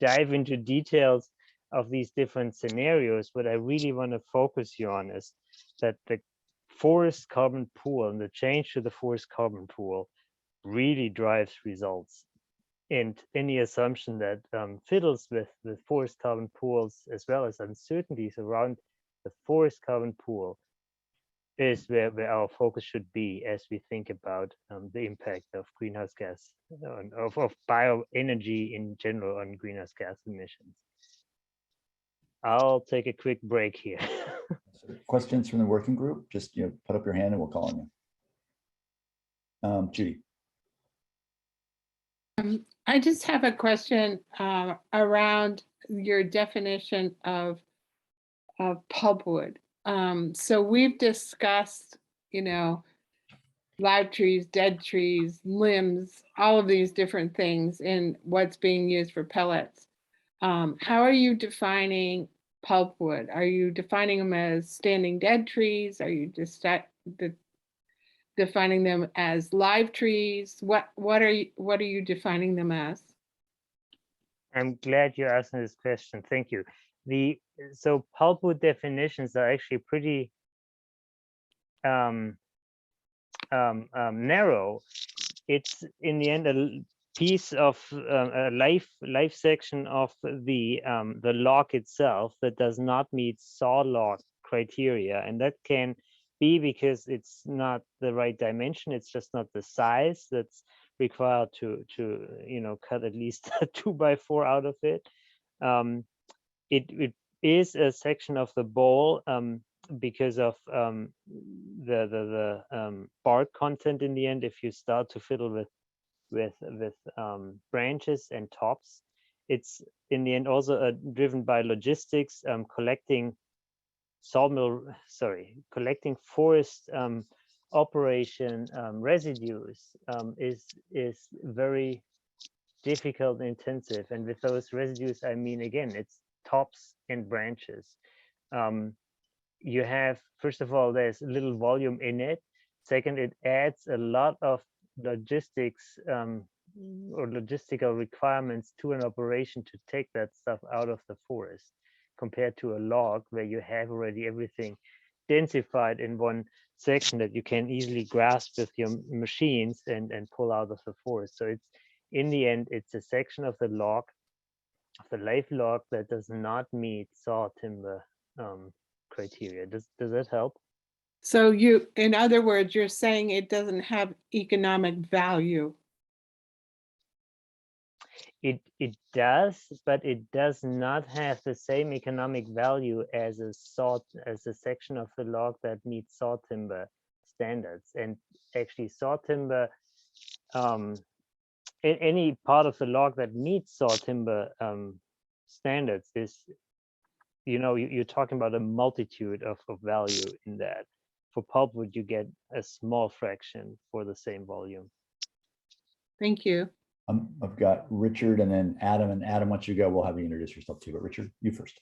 dive into details of these different scenarios. What I really want to focus you on is that the forest carbon pool and the change to the forest carbon pool really drives results. And any assumption that fiddles with the forest carbon pools, as well as uncertainties around the forest carbon pool, is where our focus should be as we think about the impact of greenhouse gas, of bioenergy in general on greenhouse gas emissions. I'll take a quick break here. Questions from the working group? Just, put up your hand and we'll call on you. Judy. I just have a question around your definition of pulpwood. So we've discussed, live trees, dead trees, limbs, all of these different things in what's being used for pellets. How are you defining pulpwood? Are you defining them as standing dead trees? Are you just defining them as live trees? What are you defining them as? I'm glad you're asking this question. Thank you. So pulpwood definitions are actually pretty narrow. It's in the end a piece of a life section of the log itself that does not meet saw log criteria, and that can be because it's not the right dimension. It's just not the size that's required to cut at least a 2x4 out of it. It is a section of the bowl because of the bark content in the end. If you start to fiddle with branches and tops, it's in the end also driven by logistics. Collecting forest operation residues is very difficult and intensive, and with those residues, I mean, again, it's tops and branches. You have, first of all, there's little volume in it. Second, it adds a lot of logistics or logistical requirements to an operation to take that stuff out of the forest, compared to a log where you have already everything densified in one section that you can easily grasp with your machines and pull out of the forest. So it's, in the end, it's a section of the log, of the live log, that does not meet saw timber criteria. Does that help? So in other words, you're saying it doesn't have economic value. It does, but it does not have the same economic value as a section of the log that meets saw timber standards. And actually, saw timber, any part of the log that meets saw timber standards is, you're talking about a multitude of value in that. For pulpwood, you get a small fraction for the same volume. Thank you. I've got Richard and then Adam. And Adam, once you go, we'll have you introduce yourself too. But Richard, you first.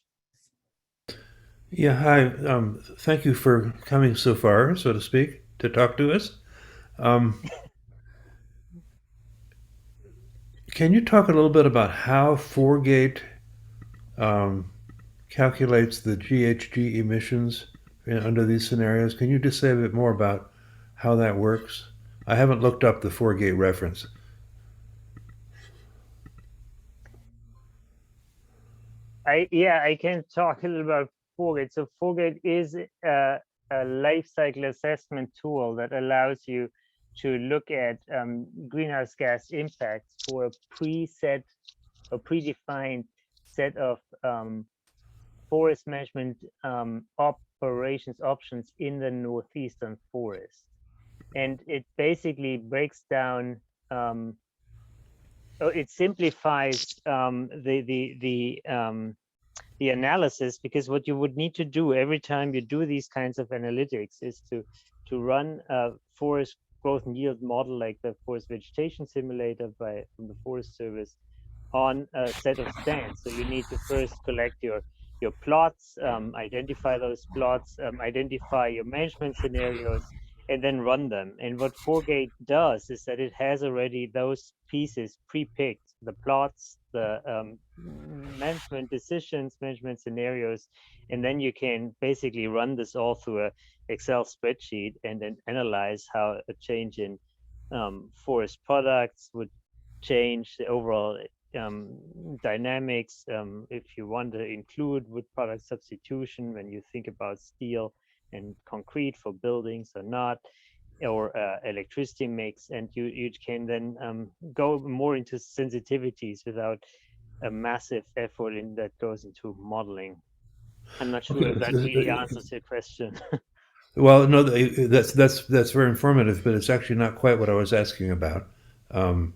Yeah, hi. Thank you for coming so far, so to speak, to talk to us. Can you talk a little bit about how Forgate calculates the GHG emissions under these scenarios? Can you just say a bit more about how that works? I haven't looked up the Forgate reference. I can talk a little about Forgate. So Forgate is a life cycle assessment tool that allows you to look at greenhouse gas impacts for a preset or predefined set of forest management operations options in the northeastern forest. And it basically breaks down, it simplifies the analysis, because what you would need to do every time you do these kinds of analytics is to run a forest growth and yield model like the forest vegetation simulator from the Forest Service on a set of stands. So you need to first collect your plots, identify those plots, identify your management scenarios, and then run them. And what Forgate does is that it has already those pieces pre-picked, the plots, the management decisions, management scenarios, and then you can basically run this all through a Excel spreadsheet and then analyze how a change in forest products would change the overall dynamics. If you want to include wood product substitution when you think about steel and concrete for buildings or not, or electricity mix, and you can then go more into sensitivities without a massive effort that goes into modeling. I'm not sure if that really answers your question. Well, no, that's very informative, but it's actually not quite what I was asking about. Um,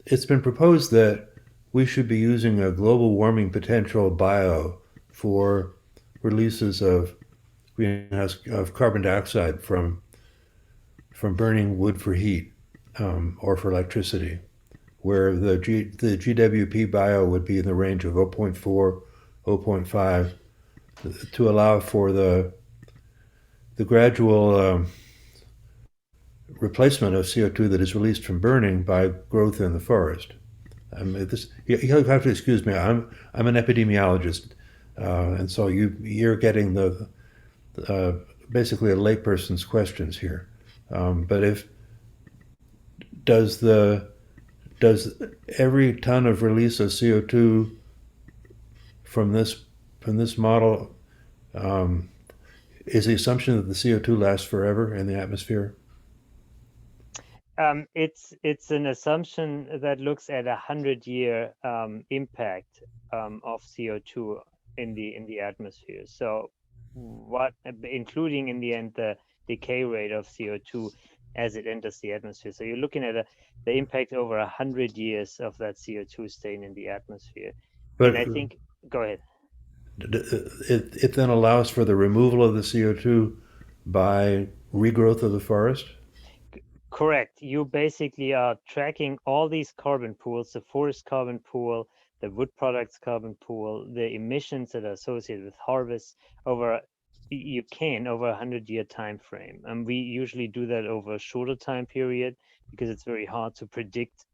it's been proposed that we should be using a global warming potential bio for releases of greenhouse of carbon dioxide from burning wood for heat or for electricity, where the GWP bio would be in the range of 0.4, 0.5 to allow for the gradual replacement of CO2 that is released from burning by growth in the forest. You'll have to excuse me. I'm an epidemiologist, and so you're getting the basically a layperson's questions here. But does every ton of release of CO2 from this model is the assumption that the CO2 lasts forever in the atmosphere? It's an assumption that looks at 100-year impact of CO2 in the atmosphere. So including in the end the decay rate of CO2 as it enters the atmosphere. So you're looking at the impact over 100 years of that CO2 staying in the atmosphere. But and I think, go ahead. It then allows for the removal of the CO2 by regrowth of the forest? Correct. You basically are tracking all these carbon pools, the forest carbon pool, the wood products carbon pool, the emissions that are associated with harvest over a 100-year time frame. And we usually do that over a shorter time period because it's very hard to predict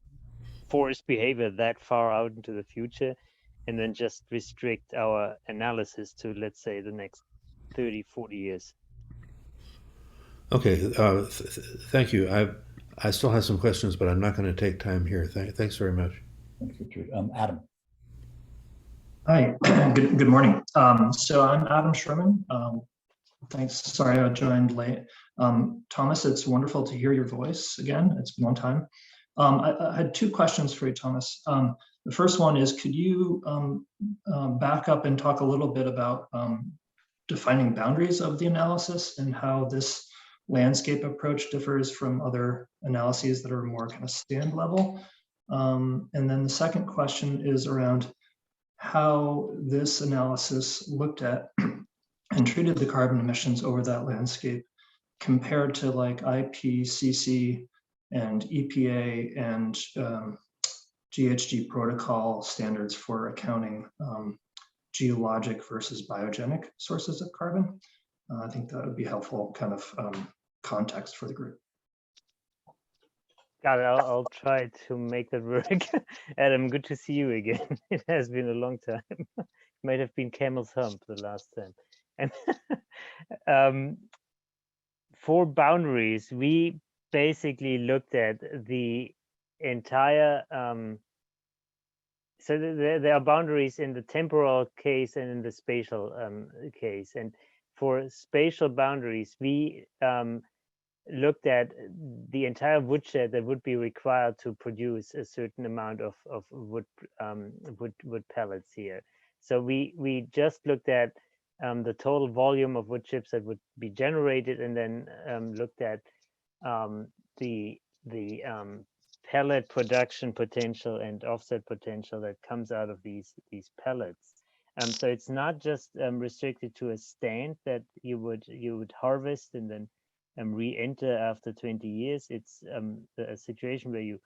forest behavior that far out into the future, and then just restrict our analysis to, let's say, the next 30, 40 years. Okay, thank you. I still have some questions, but I'm not going to take time here. Thanks very much. Thanks, Richard. Adam. Hi, good morning. So I'm Adam Sherman. Thanks. Sorry I joined late. Thomas, it's wonderful to hear your voice again. It's been a long time. I had two questions for you, Thomas. The first one is, could you back up and talk a little bit about defining boundaries of the analysis and how this landscape approach differs from other analyses that are more kind of stand level? And then the second question is around how this analysis looked at and treated the carbon emissions over that landscape compared to like IPCC and EPA and GHG protocol standards for accounting geologic versus biogenic sources of carbon. I think that would be helpful kind of context for the group. Got it. I'll try to make that work. Adam, good to see you again. It has been a long time. Might have been camel's hump the last time. And for boundaries, we basically looked at the entire. So there are boundaries in the temporal case and in the spatial case. And for spatial boundaries, we looked at the entire woodshed that would be required to produce a certain amount of wood pellets here. So we just looked at the total volume of wood chips that would be generated, and then looked at the pellet production potential and offset potential that comes out of these pellets. So it's not just restricted to a stand that you would harvest and then re-enter after 20 years. It's a situation where you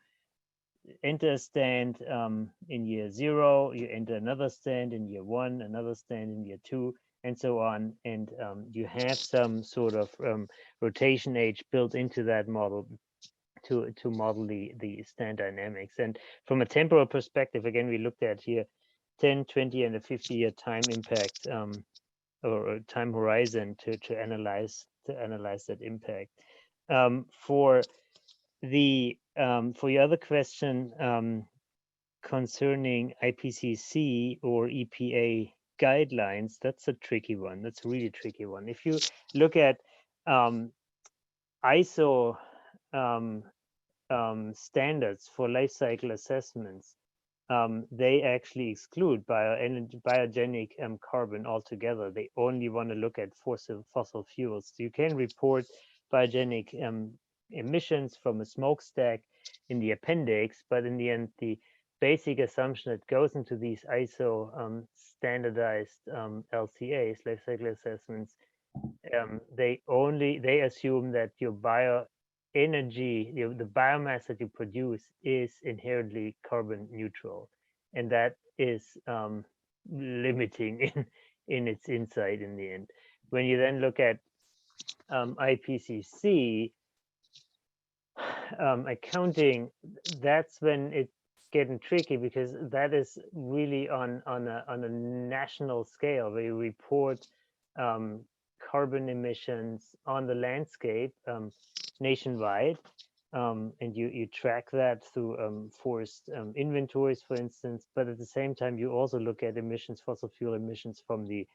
enter a stand in year 0, you enter another stand in year 1, another stand in year 2, and so on. And you have some sort of rotation age built into that model to model the stand dynamics. And from a temporal perspective, again, we looked at here 10, 20, and a 50-year time impact or time horizon to analyze that impact. For your other question concerning IPCC or EPA guidelines, that's a tricky one. That's a really tricky one. If you look at ISO standards for life cycle assessments, they actually exclude biogenic carbon altogether. They only want to look at fossil fuels. So you can report biogenic emissions from a smokestack in the appendix, but in the end, the basic assumption that goes into these ISO standardized LCAs, life cycle assessments, they assume that your bioenergy, the biomass that you produce is inherently carbon neutral, and that is limiting in its insight in the end. When you then look at IPCC accounting, that's when it's getting tricky, because that is really on a national scale, where you report carbon emissions on the landscape nationwide, and you track that through forest inventories, for instance. But at the same time, you also look at emissions, fossil fuel emissions from the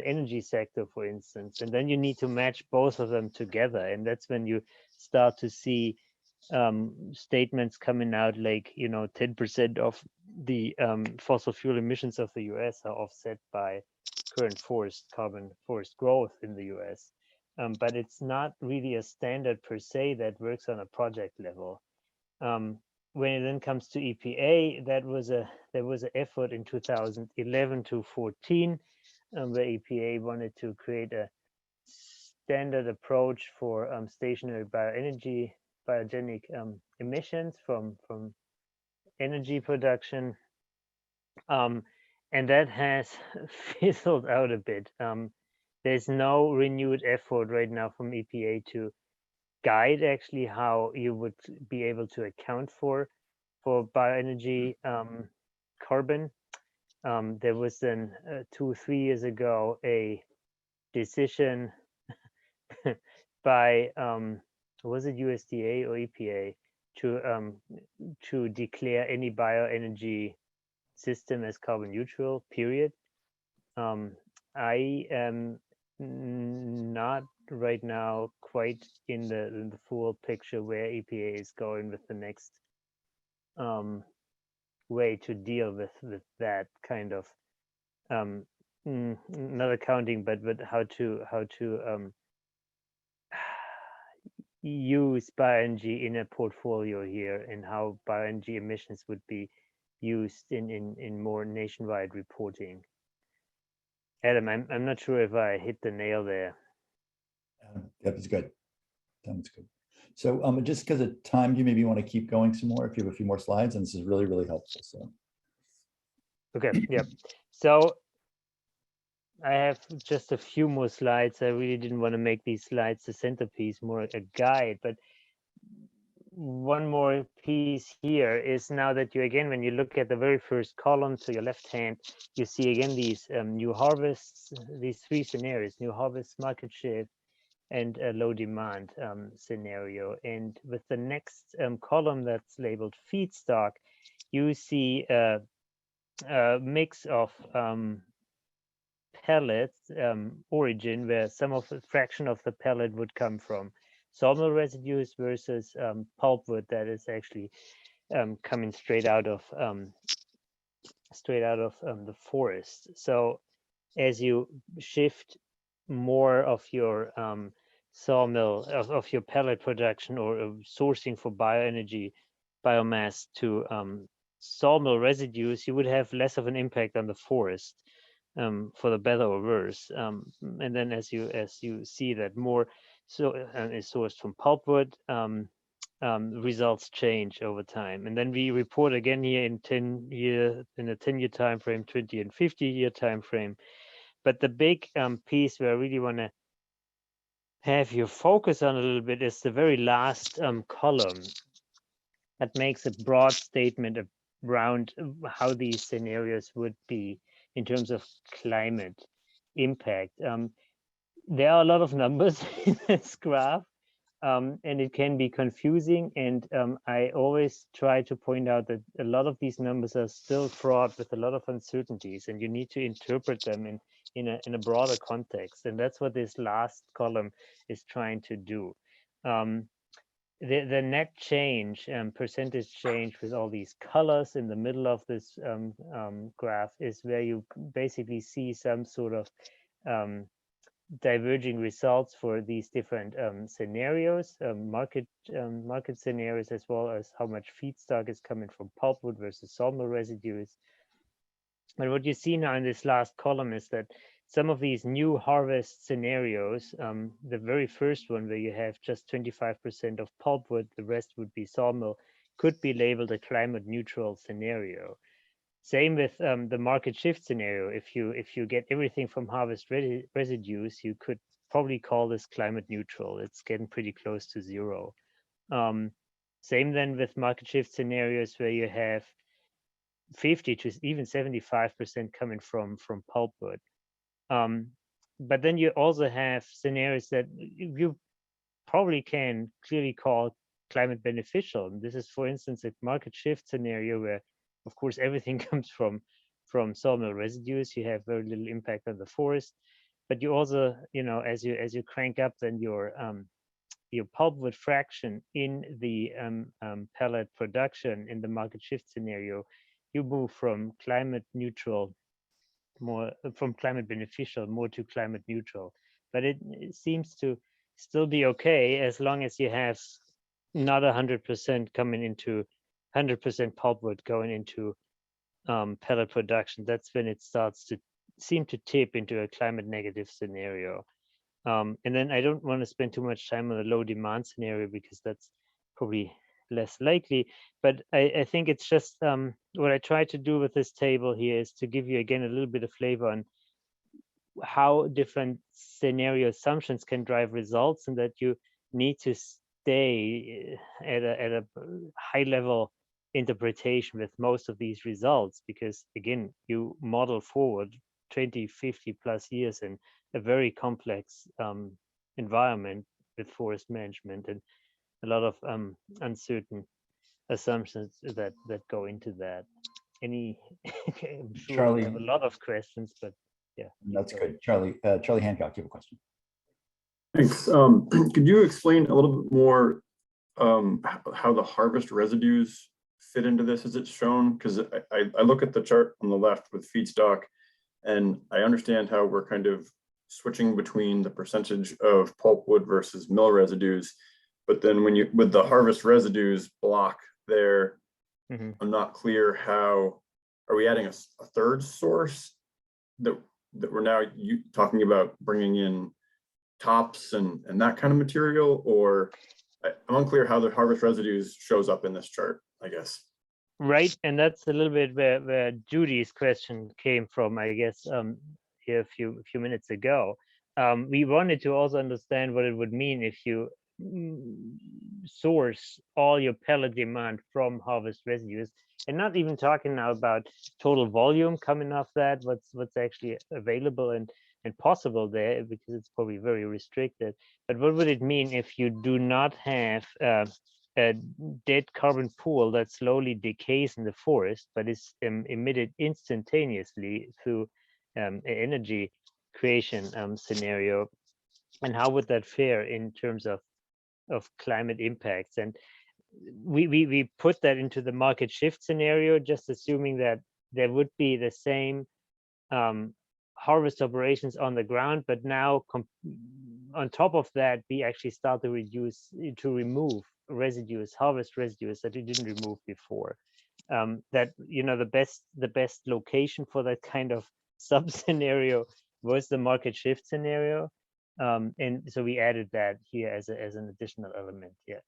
energy sector, for instance, and then you need to match both of them together, and that's when you start to see statements coming out like, 10% of the fossil fuel emissions of the US are offset by current forest growth in the US. But it's not really a standard per se that works on a project level. When it then comes to EPA, there was an effort in 2011 to 14, where EPA wanted to create a standard approach for stationary biogenic emissions from energy production, and that has fizzled out a bit. There's no renewed effort right now from EPA to guide actually how you would be able to account for bioenergy carbon. There was then 2-3 years ago a decision by was it USDA or EPA to declare any bioenergy system as carbon neutral, period. I am not right now quite in the full picture where EPA is going with the next way to deal with that kind of not accounting, but how to use bioenergy in a portfolio here, and how bioenergy emissions would be used in more nationwide reporting. Adam, I'm not sure if I hit the nail there. That was good. Sounds good. So just because of time, do you maybe want to keep going some more if you have a few more slides? And this is really, really helpful. So okay, yeah. So I have just a few more slides. I really didn't want to make these slides the centerpiece, more a guide, but one more piece here is now that you, again, when you look at the very first column to your left hand, you see again these new harvests, these three scenarios: new harvest, market shift, and a low demand scenario. And with the next column that's labeled feedstock, you see a mix of pellets origin, where some of the fraction of the pellet would come from sawmill residues versus pulpwood that is actually coming straight out of the forest. So as you shift more of your sawmill of your pellet production or sourcing for biomass to sawmill residues, you would have less of an impact on the forest, for the better or worse. And then as you see that more is sourced from pulpwood, results change over time. And then we report again here in a 10-year time frame, 20 and 50-year time frame. But the big piece where I really want to have your focus on a little bit is the very last column that makes a broad statement around how these scenarios would be in terms of climate impact. There are a lot of numbers in this graph, and it can be confusing. And I always try to point out that a lot of these numbers are still fraught with a lot of uncertainties, and you need to interpret them in a broader context. And that's what this last column is trying to do. The net change, percentage change with all these colors in the middle of this graph is where you basically see some sort of diverging results for these different scenarios, market scenarios, as well as how much feedstock is coming from pulpwood versus sawmill residues. But what you see now in this last column is that some of these new harvest scenarios, the very first one where you have just 25% of pulpwood, the rest would be sawmill, could be labeled a climate neutral scenario. Same with the market shift scenario. If you get everything from harvest residues, you could probably call this climate neutral. It's getting pretty close to zero. Same then with market shift scenarios where you have 50 to even 75% coming from pulpwood. But then you also have scenarios that you probably can clearly call climate beneficial. And this is, for instance, a market shift scenario where, of course, everything comes from sawmill residues. You have very little impact on the forest, but you also, as you crank up then your pulpwood fraction in the pellet production in the market shift scenario, you move from climate neutral from climate beneficial more to climate neutral. But it seems to still be okay as long as you have not 100% coming into 100% pulpwood going into pellet production. That's when it starts to seem to tip into a climate negative scenario. And then I don't want to spend too much time on the low demand scenario because that's probably less likely, but I think it's just what I try to do with this table here is to give you again a little bit of flavor on how different scenario assumptions can drive results, and that you need to stay at a high level interpretation with most of these results, because again, you model forward 20, 50 plus years in a very complex environment with forest management and a lot of uncertain assumptions that go into that. I'm sure Charlie, we have a lot of questions, but yeah. That's good. Charlie Hancock, you have a question. Thanks. Could you explain a little bit more how the harvest residues fit into this as it's shown? Because I look at the chart on the left with feedstock, and I understand how we're kind of switching between the percentage of pulpwood versus mill residues. But then when with the harvest residues block there, I'm not clear how, are we adding a third source that we're now talking about bringing in tops and that kind of material, or I'm unclear how the harvest residues shows up in this chart, I guess. Right, and that's a little bit where Judy's question came from, I guess, here a few minutes ago. We wanted to also understand what it would mean if you source all your pellet demand from harvest residues, and not even talking now about total volume coming off that, what's actually available and possible there, because it's probably very restricted. But what would it mean if you do not have a dead carbon pool that slowly decays in the forest, but is emitted instantaneously through an energy creation scenario? And how would that fare in terms of climate impacts? And we put that into the market shift scenario, just assuming that there would be the same harvest operations on the ground, but now on top of that, we actually start to remove residues, harvest residues that we didn't remove before. That the best location for that kind of sub scenario was the market shift scenario. And so we added that here as an additional element. Yeah,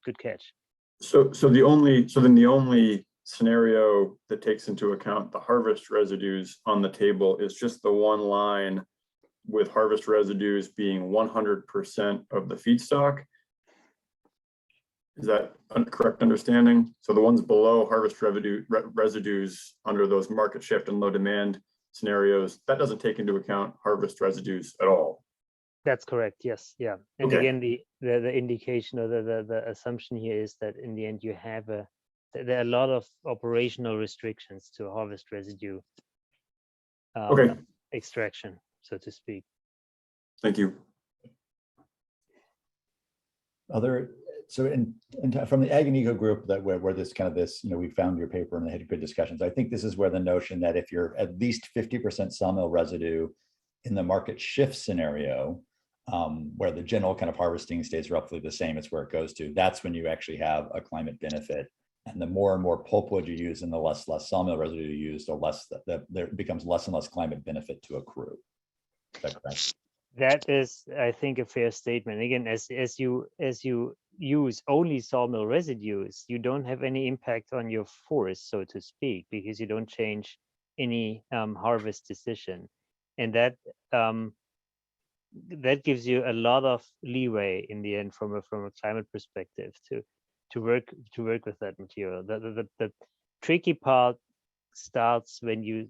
good catch. So then the only scenario that takes into account the harvest residues on the table is just the one line with harvest residues being 100% of the feedstock. Is that a correct understanding? So the ones below harvest residues under those market shift and low demand scenarios, that doesn't take into account harvest residues at all. That's correct. Yes. Yeah. And Okay. again, the indication or the assumption here is that in the end you have there are a lot of operational restrictions to harvest residue Okay. extraction, so to speak. Thank you. From the Ag and Eco group that where this kind of this, we found your paper and they had good discussions. I think this is where the notion that if you're at least 50% sawmill residue in the market shift scenario, where the general kind of harvesting stays roughly the same, it's where it goes to. That's when you actually have a climate benefit. And the more and more pulpwood you use and the less sawmill residue you use, the less there becomes less and less climate benefit to accrue. Is that correct? That is, I think, a fair statement. Again, as you use only sawmill residues, you don't have any impact on your forest, so to speak, because you don't change any harvest decision, and that gives you a lot of leeway in the end from a climate perspective to work with that material. The tricky part starts when your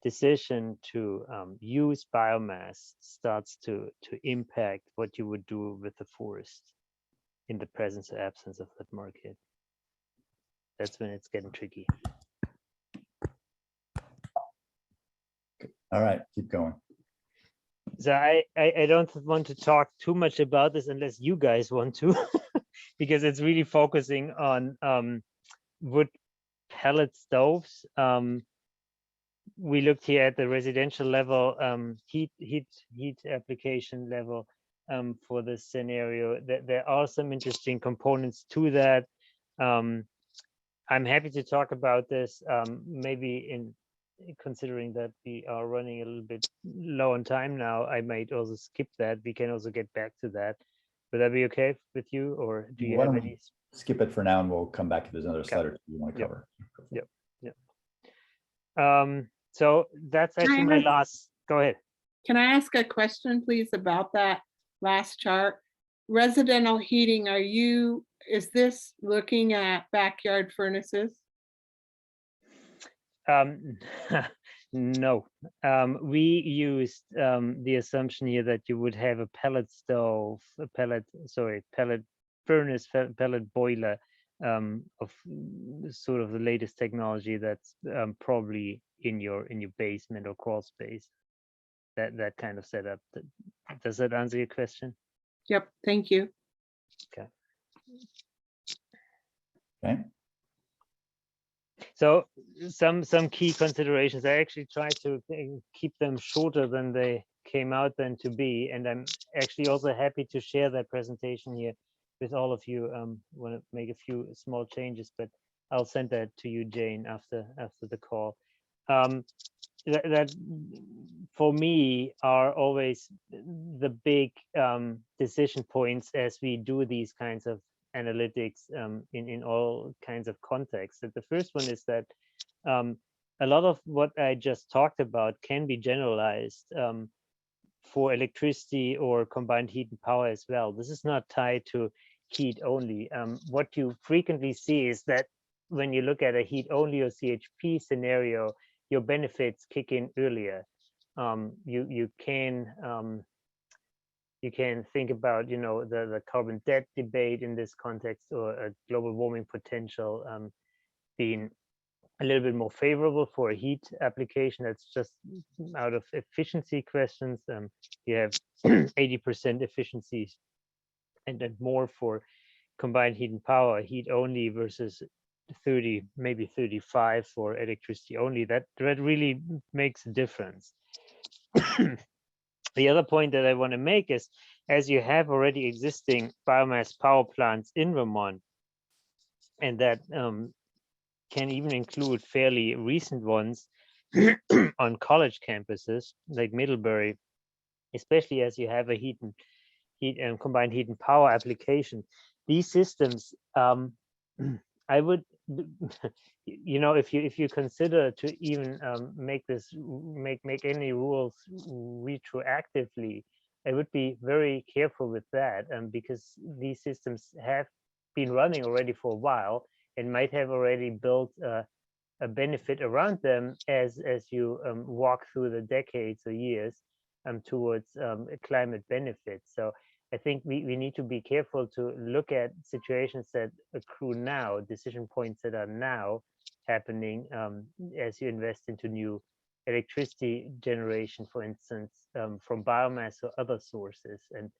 decision to use biomass starts to impact what you would do with the forest in the presence or absence of that market. That's when it's getting tricky. All right, keep going. So I don't want to talk too much about this unless you guys want to, because it's really focusing on wood pellet stoves. We looked here at the residential level, heat application level for this scenario. There are some interesting components to that. I'm happy to talk about this, maybe in considering that we are running a little bit low on time now. I might also skip that. We can also get back to that. Would that be okay with you, or do you have any? Skip it for now, and we'll come back to there's another Okay. slide or two you want to cover. Yep. So that's actually my last. Go ahead. Can I ask a question, please, about that last chart? Residential heating, is this looking at backyard furnaces? No, we used the assumption here that you would have a pellet stove, pellet furnace, pellet boiler of sort of the latest technology that's probably in your basement or crawl space. That kind of setup. Does that answer your question? Yep, thank you. Okay. Okay. So some key considerations. I actually tried to keep them shorter than they came out then to be, and I'm actually also happy to share that presentation here with all of you. Want to make a few small changes, but I'll send that to you, Jane, after the call. That for me are always the big decision points as we do these kinds of analytics in all kinds of contexts. The first one is that a lot of what I just talked about can be generalized for electricity or combined heat and power as well. This is not tied to heat only. What you frequently see is that when you look at a heat only or CHP scenario, your benefits kick in earlier. You can think about, the carbon debt debate in this context, or a global warming potential being a little bit more favorable for a heat application. That's just out of efficiency questions. You have 80% efficiencies and then more for combined heat and power, heat only versus 30, maybe 35 for electricity only. That really makes a difference. The other point that I want to make is, as you have already existing biomass power plants in Vermont, and that can even include fairly recent ones on college campuses like Middlebury, especially as you have a heat and combined heat and power application. These systems, I would, if you consider to even make any rules retroactively, I would be very careful with that, because these systems have been running already for a while and might have already built a benefit around them as you walk through the decades or years. towards climate benefits. So I think we need to be careful to look at situations that accrue now, decision points that are now happening as you invest into new electricity generation, for instance, from biomass or other sources. And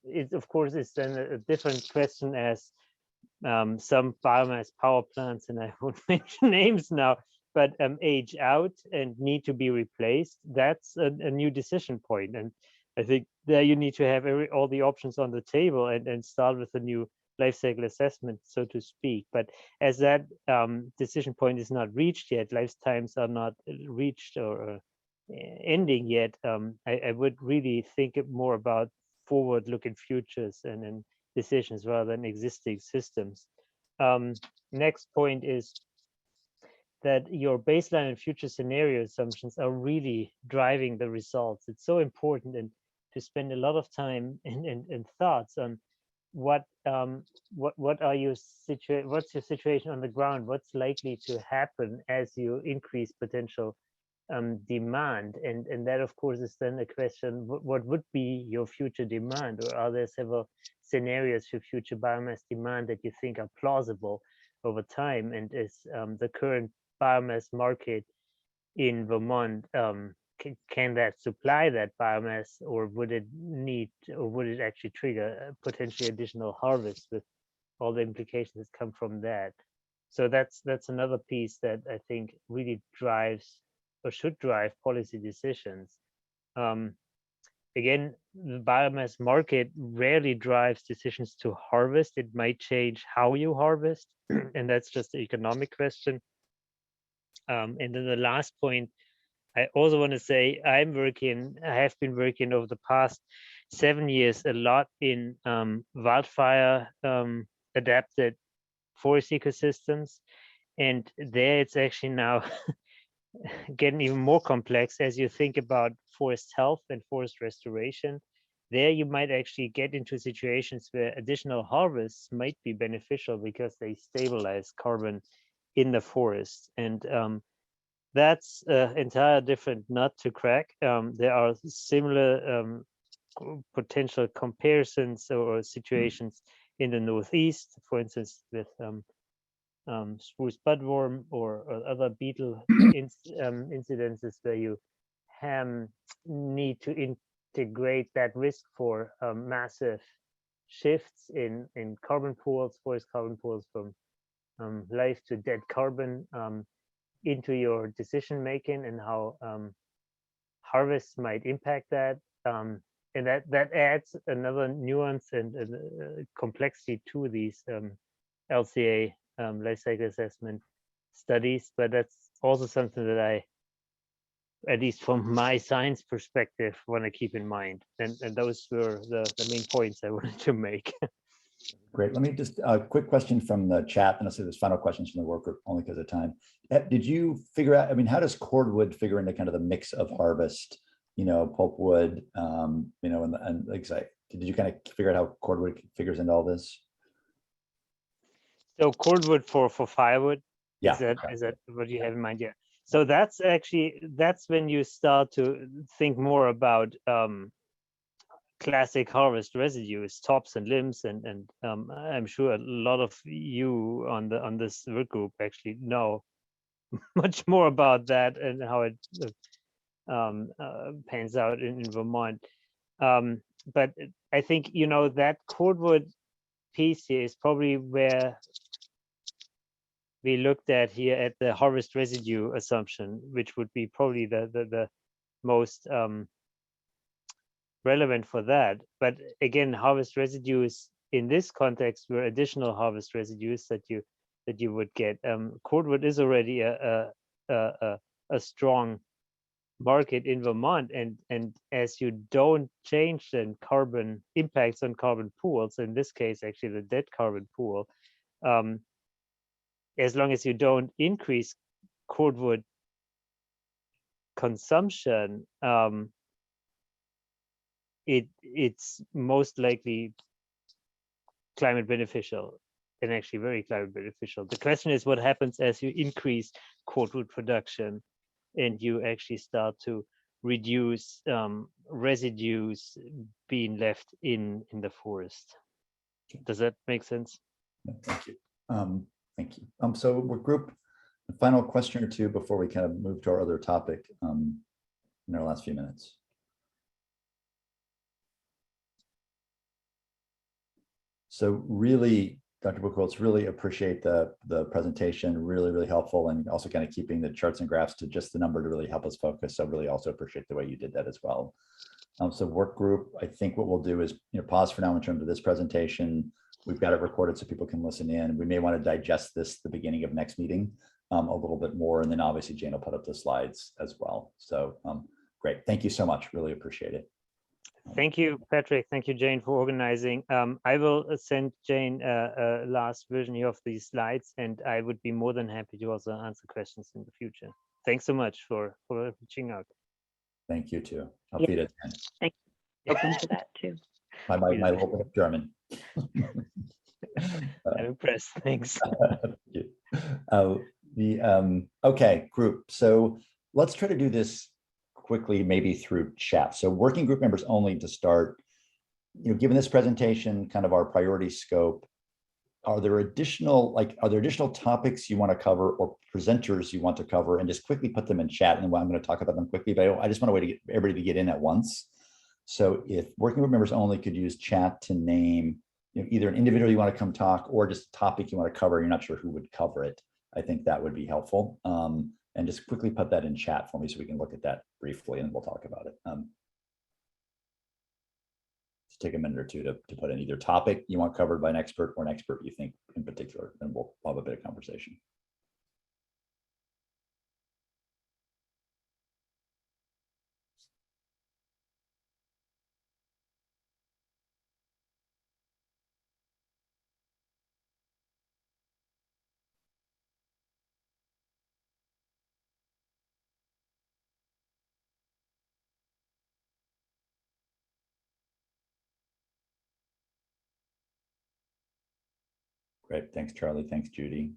it, of course, is then a different question as some biomass power plants, and I won't mention names now, but age out and need to be replaced. That's a new decision point. And I think there you need to have all the options on the table and start with a new life cycle assessment, so to speak. But as that decision point is not reached yet, lifetimes are not reached or ending yet, I would really think more about forward-looking futures and decisions rather than existing systems. Next point is that your baseline and future scenario assumptions are really driving the results. It's so important and to spend a lot of time and thoughts on what are your what's your situation on the ground, what's likely to happen as you increase potential demand, and that of course is then a question, what would be your future demand, or are there several scenarios for future biomass demand that you think are plausible over time? And is the current biomass market in Vermont, can that supply that biomass, or would it need, or would it actually trigger potentially additional harvest with all the implications that come from that? So that's another piece that I think really drives or should drive policy decisions. Again, the biomass market rarely drives decisions to harvest. It might change how you harvest, and that's just the economic question. And then the last point, I also want to say I have been working over the past 7 years a lot in wildfire adapted forest ecosystems. And there it's actually now getting even more complex as you think about forest health and forest restoration. There you might actually get into situations where additional harvests might be beneficial because they stabilize carbon in the forest. And that's an entire different nut to crack. There are similar potential comparisons or situations in the Northeast, for instance, with spruce budworm or other beetle incidences where you need to integrate that risk for massive shifts in carbon pools, forest carbon pools from live to dead carbon into your decision making, and how harvests might impact that. And that adds another nuance and complexity to these LCA life cycle assessment studies. But that's also something that I, at least from my science perspective, want to keep in mind. And those were the main points I wanted to make. Great. Let me just a quick question from the chat, and I'll say there's final questions from the work group only because of time. Did you figure out, I mean, how does cordwood figure into kind of the mix of harvest, pulpwood, and like I say, did you kind of figure out how cordwood figures into all this? So cordwood for firewood, yeah, is that what you have in mind? Yeah. So that's when you start to think more about classic harvest residues, tops and limbs, and I'm sure a lot of you on this work group actually know much more about that and how it pans out in Vermont. But I think that cordwood piece here is probably where we looked at here at the harvest residue assumption, which would be probably the most relevant for that. But again, harvest residues in this context were additional harvest residues that you would get. Cordwood is already a strong market in Vermont, and as you don't change then carbon impacts on carbon pools, in this case actually the dead carbon pool, as long as you don't increase cordwood consumption, it's most likely climate beneficial, and actually very climate beneficial. The question is what happens as you increase cordwood production and you actually start to reduce residues being left in the forest. Does that make sense? Thank you. Thank you. So we'll group a final question or two before we kind of move to our other topic in our last few minutes. So really, Dr. Buchholz, really appreciate the presentation, really helpful, and also kind of keeping the charts and graphs to just the number to really help us focus. So really also appreciate the way you did that as well. So work group, I think what we'll do is pause for now in terms of this presentation. We've got it recorded so people can listen in. We may want to digest this at the beginning of next meeting a little bit more, and then obviously Jane will put up the slides as well. So great, thank you so much, really appreciate it. Thank you, Patrick. Thank you, Jane, for organizing. I will send Jane a last version here of these slides, and I would be more than happy to also answer questions in the future. Thanks so much for reaching out. Thank you too. I'll Yeah. feed it. Thank you. Open to that too. My little bit of German. I'm impressed. Thanks. Okay, group. So let's try to do this quickly, maybe through chat. So working group members only to start. Given this presentation, kind of our priority scope, are there additional topics you want to cover or presenters you want to cover, and just quickly put them in chat, and I'm going to talk about them quickly, but I just want to wait to get everybody to get in at once. So if working group members only could use chat to name either an individual you want to come talk or just a topic you want to cover, you're not sure who would cover it, I think that would be helpful. And just quickly put that in chat for me so we can look at that briefly and we'll talk about it. Just take a minute or two to put in either topic you want covered by an expert or an expert you think in particular, and we'll have a bit of conversation. Great, thanks, Charlie. Thanks, Judy.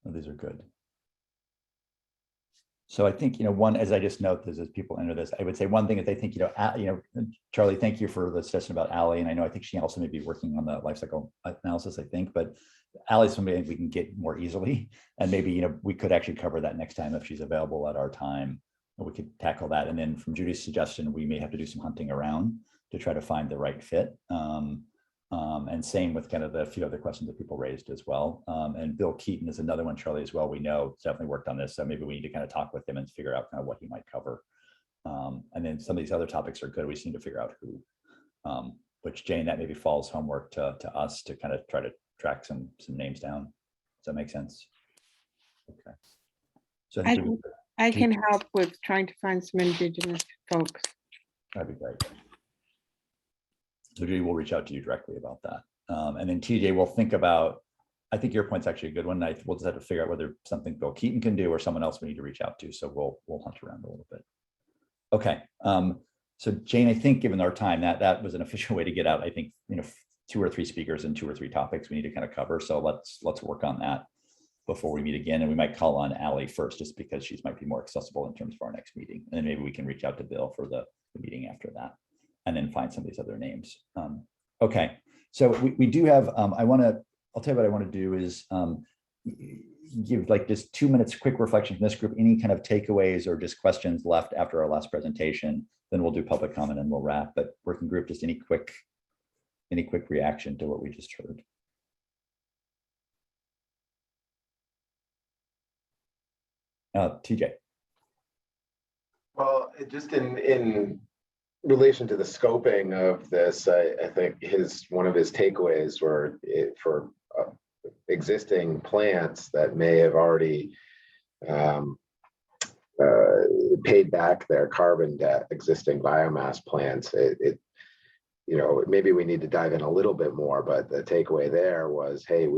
Oh, these are good. So I think, one, as I just note this, as people enter this, I would say one thing is I think, Charlie, thank you for the session about Allie. And I think she also may be working on the life cycle analysis, I think, but Allie's somebody I think we can get more easily. And maybe, we could actually cover that next time if she's available at our time. We could tackle that. And then from Judy's suggestion, we may have to do some hunting around to try to find the right fit. And same with kind of the few other questions that people raised as well. And Bill Keaton is another one, Charlie, as well. We know definitely worked on this. So maybe we need to kind of talk with him and figure out kind of what he might cover. And then some of these other topics are good. We just need to figure out who, which Jane, that maybe falls homework to us to kind of try to track some names down. Does that make sense? Okay. So I can help with trying to find some Indigenous folks. That'd be great. So Judy will reach out to you directly about that. And then TJ will think about, I think your point's actually a good one. We'll just have to figure out whether something Bill Keaton can do or someone else we need to reach out to. So we'll hunt around a little bit. Okay. So Jane, I think given our time, that was an efficient way to get out, I think, 2 or 3 speakers and 2 or 3 topics we need to kind of cover. So let's work on that before we meet again. And we might call on Allie first, just because she might be more accessible in terms of our next meeting. And then maybe we can reach out to Bill for the meeting after that, and then find some of these other names. Okay, so we do have, I'll tell you what I want to do is give like just 2 minutes, quick reflection from this group, any kind of takeaways or just questions left after our last presentation, then we'll do public comment and we'll wrap. But working group, just any quick reaction to what we just heard. TJ. Well, just in relation to the scoping of this, I think one of his takeaways were for existing plants that may have already paid back their carbon debt, existing biomass plants. Maybe we need to dive in a little bit more, but the takeaway there was, hey,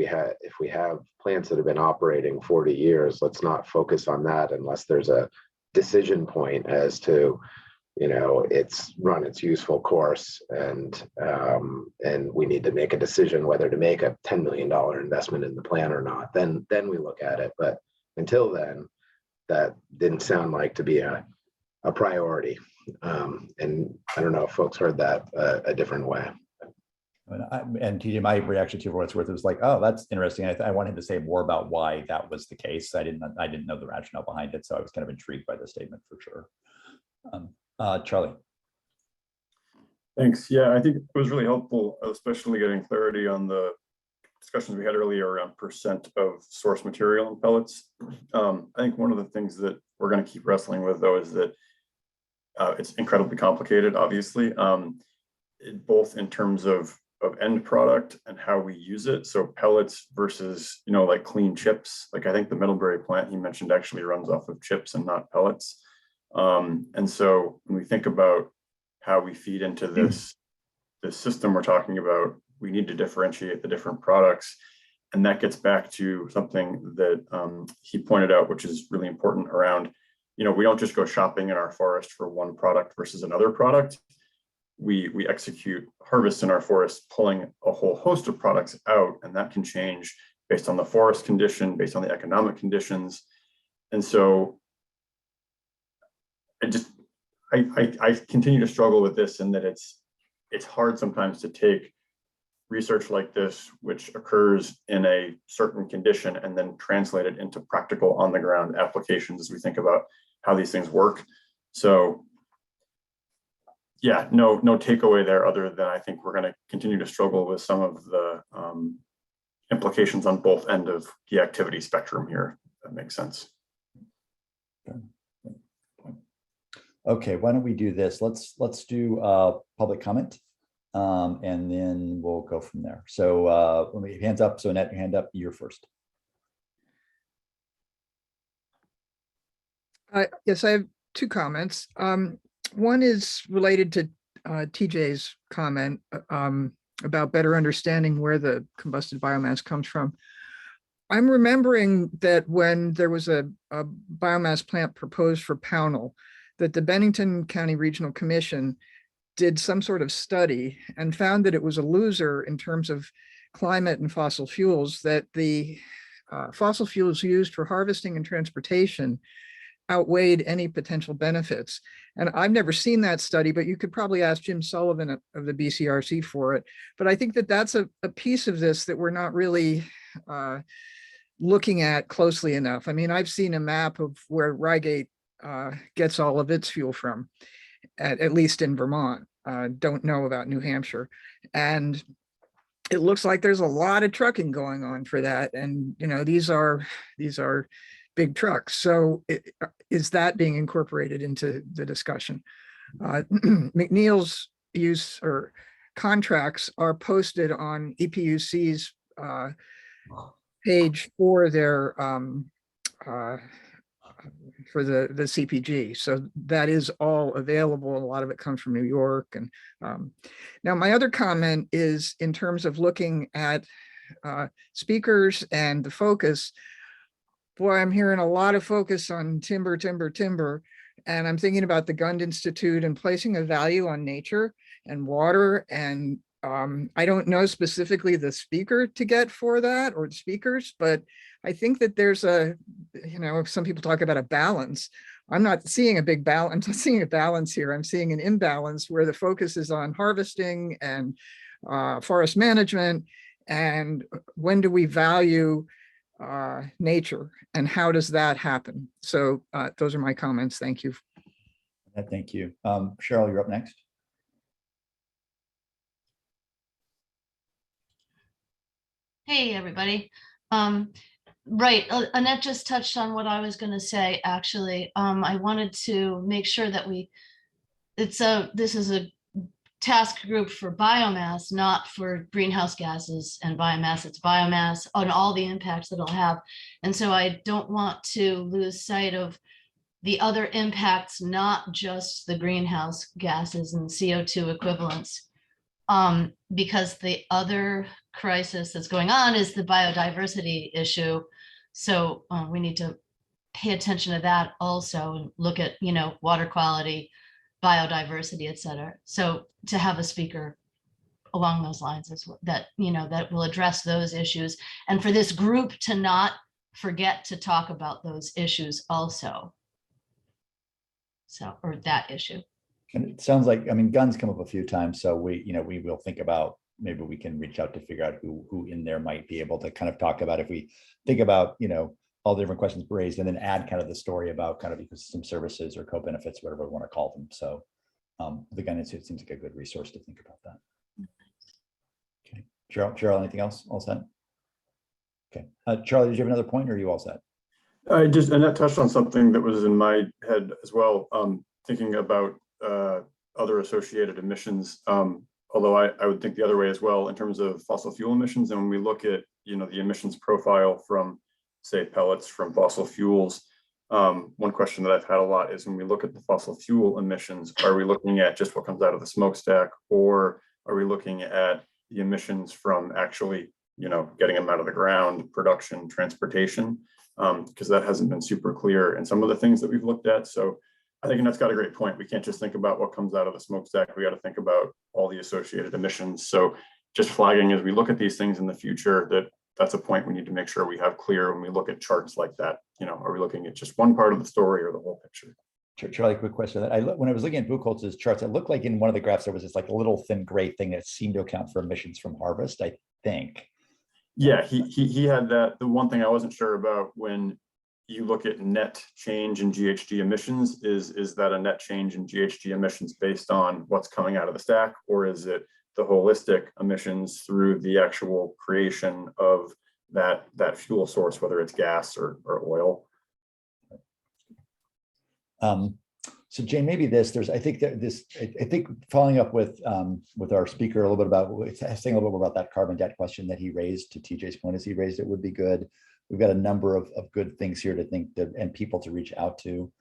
if we have plants that have been operating 40 years, let's not focus on that unless there's a decision point as to, it's run its useful course, and we need to make a decision whether to make a $10 million investment in the plant or not. Then we look at it. But until then, that didn't sound like to be a priority. And I don't know if folks heard that a different way. And TJ, my reaction to you for what it's worth, it was like, oh, that's interesting. I wanted to say more about why that was the case. I didn't know the rationale behind it, so I was kind of intrigued by the statement for sure. Charlie. Thanks. Yeah, I think it was really helpful, especially getting clarity on the discussions we had earlier around percent of source material in pellets. I think one of the things that we're going to keep wrestling with, though, is that it's incredibly complicated, obviously, both in terms of end product and how we use it. So pellets versus, like clean chips. Like I think the Middlebury plant he mentioned actually runs off of chips and not pellets. And so when we think about how we feed into this system we're talking about, we need to differentiate the different products. And that gets back to something that he pointed out, which is really important around, we don't just go shopping in our forest for one product versus another product. We execute harvests in our forest, pulling a whole host of products out, and that can change based on the forest condition, based on the economic conditions. And so I continue to struggle with this, in that it's hard sometimes to take research like this, which occurs in a certain condition, and then translate it into practical on the ground applications as we think about how these things work. So yeah, no takeaway there, other than I think we're going to continue to struggle with some of the implications on both ends of the activity spectrum here. If that makes sense. Okay, why don't we do this? Let's do public comment, and then we'll go from there. So let me hands up. So Annette, your hand up. You're first. Yes, I have two comments. One is related to TJ's comment about better understanding where the combusted biomass comes from. I'm remembering that when there was a biomass plant proposed for Pownell, that the Bennington County Regional Commission did some sort of study and found that it was a loser in terms of climate and fossil fuels, that the fossil fuels used for harvesting and transportation outweighed any potential benefits. And I've never seen that study, but you could probably ask Jim Sullivan of the BCRC for it. But I think that that's a piece of this that we're not really looking at closely enough. I mean, I've seen a map of where Reigate gets all of its fuel from, at least in Vermont. Don't know about New Hampshire. And it looks like there's a lot of trucking going on for that. And, these are big trucks. So is that being incorporated into the discussion? McNeil's use or contracts are posted on EPUC's page for their for the CPG. So that is all available. A lot of it comes from New York. And now my other comment is in terms of looking at speakers and the focus. Boy, I'm hearing a lot of focus on timber. And I'm thinking about the Gund Institute and placing a value on nature and water. And I don't know specifically the speaker to get for that, or the speakers, but I think that there's some people talk about a balance. I'm not seeing a big balance. I'm not seeing a balance here. I'm seeing an imbalance where the focus is on harvesting and forest management. And when do we value nature, and how does that happen? So those are my comments. Thank you. Thank you. Cheryl, you're up next. Hey, everybody. Right, Annette just touched on what I was going to say, actually. I wanted to make sure that this is a task group for biomass, not for greenhouse gases and biomass. It's biomass on all the impacts that it'll have. And so I don't want to lose sight of the other impacts, not just the greenhouse gases and CO2 equivalents. Because the other crisis that's going on is the biodiversity issue. So we need to pay attention to that also and look at, water quality, biodiversity, et cetera. So to have a speaker along those lines is that, that will address those issues. And for this group to not forget to talk about those issues also. So, or that issue. And it sounds like, I mean, guns come up a few times, so we will think about, maybe we can reach out to figure out who in there might be able to kind of talk about, if we think about, all the different questions raised, and then add kind of the story about kind of ecosystem services or co-benefits, whatever we want to call them. So the Gun Institute seems like a good resource to think about that. Okay, Cheryl, anything else? All set? Okay, Charlie, did you have another point, or are you all set? Annette touched on something that was in my head as well, thinking about other associated emissions, although I would think the other way as well in terms of fossil fuel emissions. And when we look at, the emissions profile from, say, pellets from fossil fuels, one question that I've had a lot is, when we look at the fossil fuel emissions, are we looking at just what comes out of the smokestack, or are we looking at the emissions from actually, getting them out of the ground, production, transportation? Because that hasn't been super clear in some of the things that we've looked at. So I think Annette's got a great point. We can't just think about what comes out of the smokestack. We got to think about all the associated emissions. So just flagging as we look at these things in the future, that's a point we need to make sure we have clear when we look at charts like that. Are we looking at just one part of the story or the whole picture? Charlie, quick question. When I was looking at Buchholz's charts, it looked like in one of the graphs there was this like a little thin gray thing that seemed to account for emissions from harvest, I think. Yeah, he had that. The one thing I wasn't sure about, when you look at net change in GHG emissions, is that a net change in GHG emissions based on what's coming out of the stack, or is it the holistic emissions through the actual creation of that fuel source, whether it's gas or oil? So Jane, maybe I think following up with our speaker a little bit about, saying a little bit more about that carbon debt question that he raised, to TJ's point, as he raised it, would be good. We've got a number of good things here to think and people to reach out to.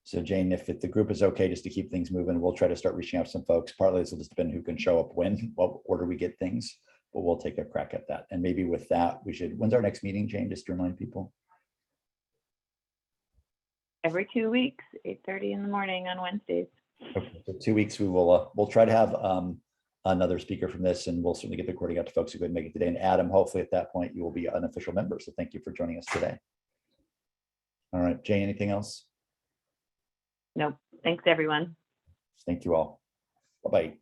So Jane, if the group is okay, just to keep things moving, we'll try to start reaching out to some folks. Partly this will just depend who can show up when, what order we get things, but we'll take a crack at that. And maybe with that, when's our next meeting, Jane, just to remind people? Every 2 weeks, 8:30 in the morning on Wednesdays. Okay, so 2 weeks, we'll try to have another speaker from this, and we'll certainly get the recording out to folks who couldn't make it today. And Adam, hopefully at that point, you will be an official member. So thank you for joining us today. All right, Jane, anything else? No, thanks everyone. Thank you all. Bye-bye.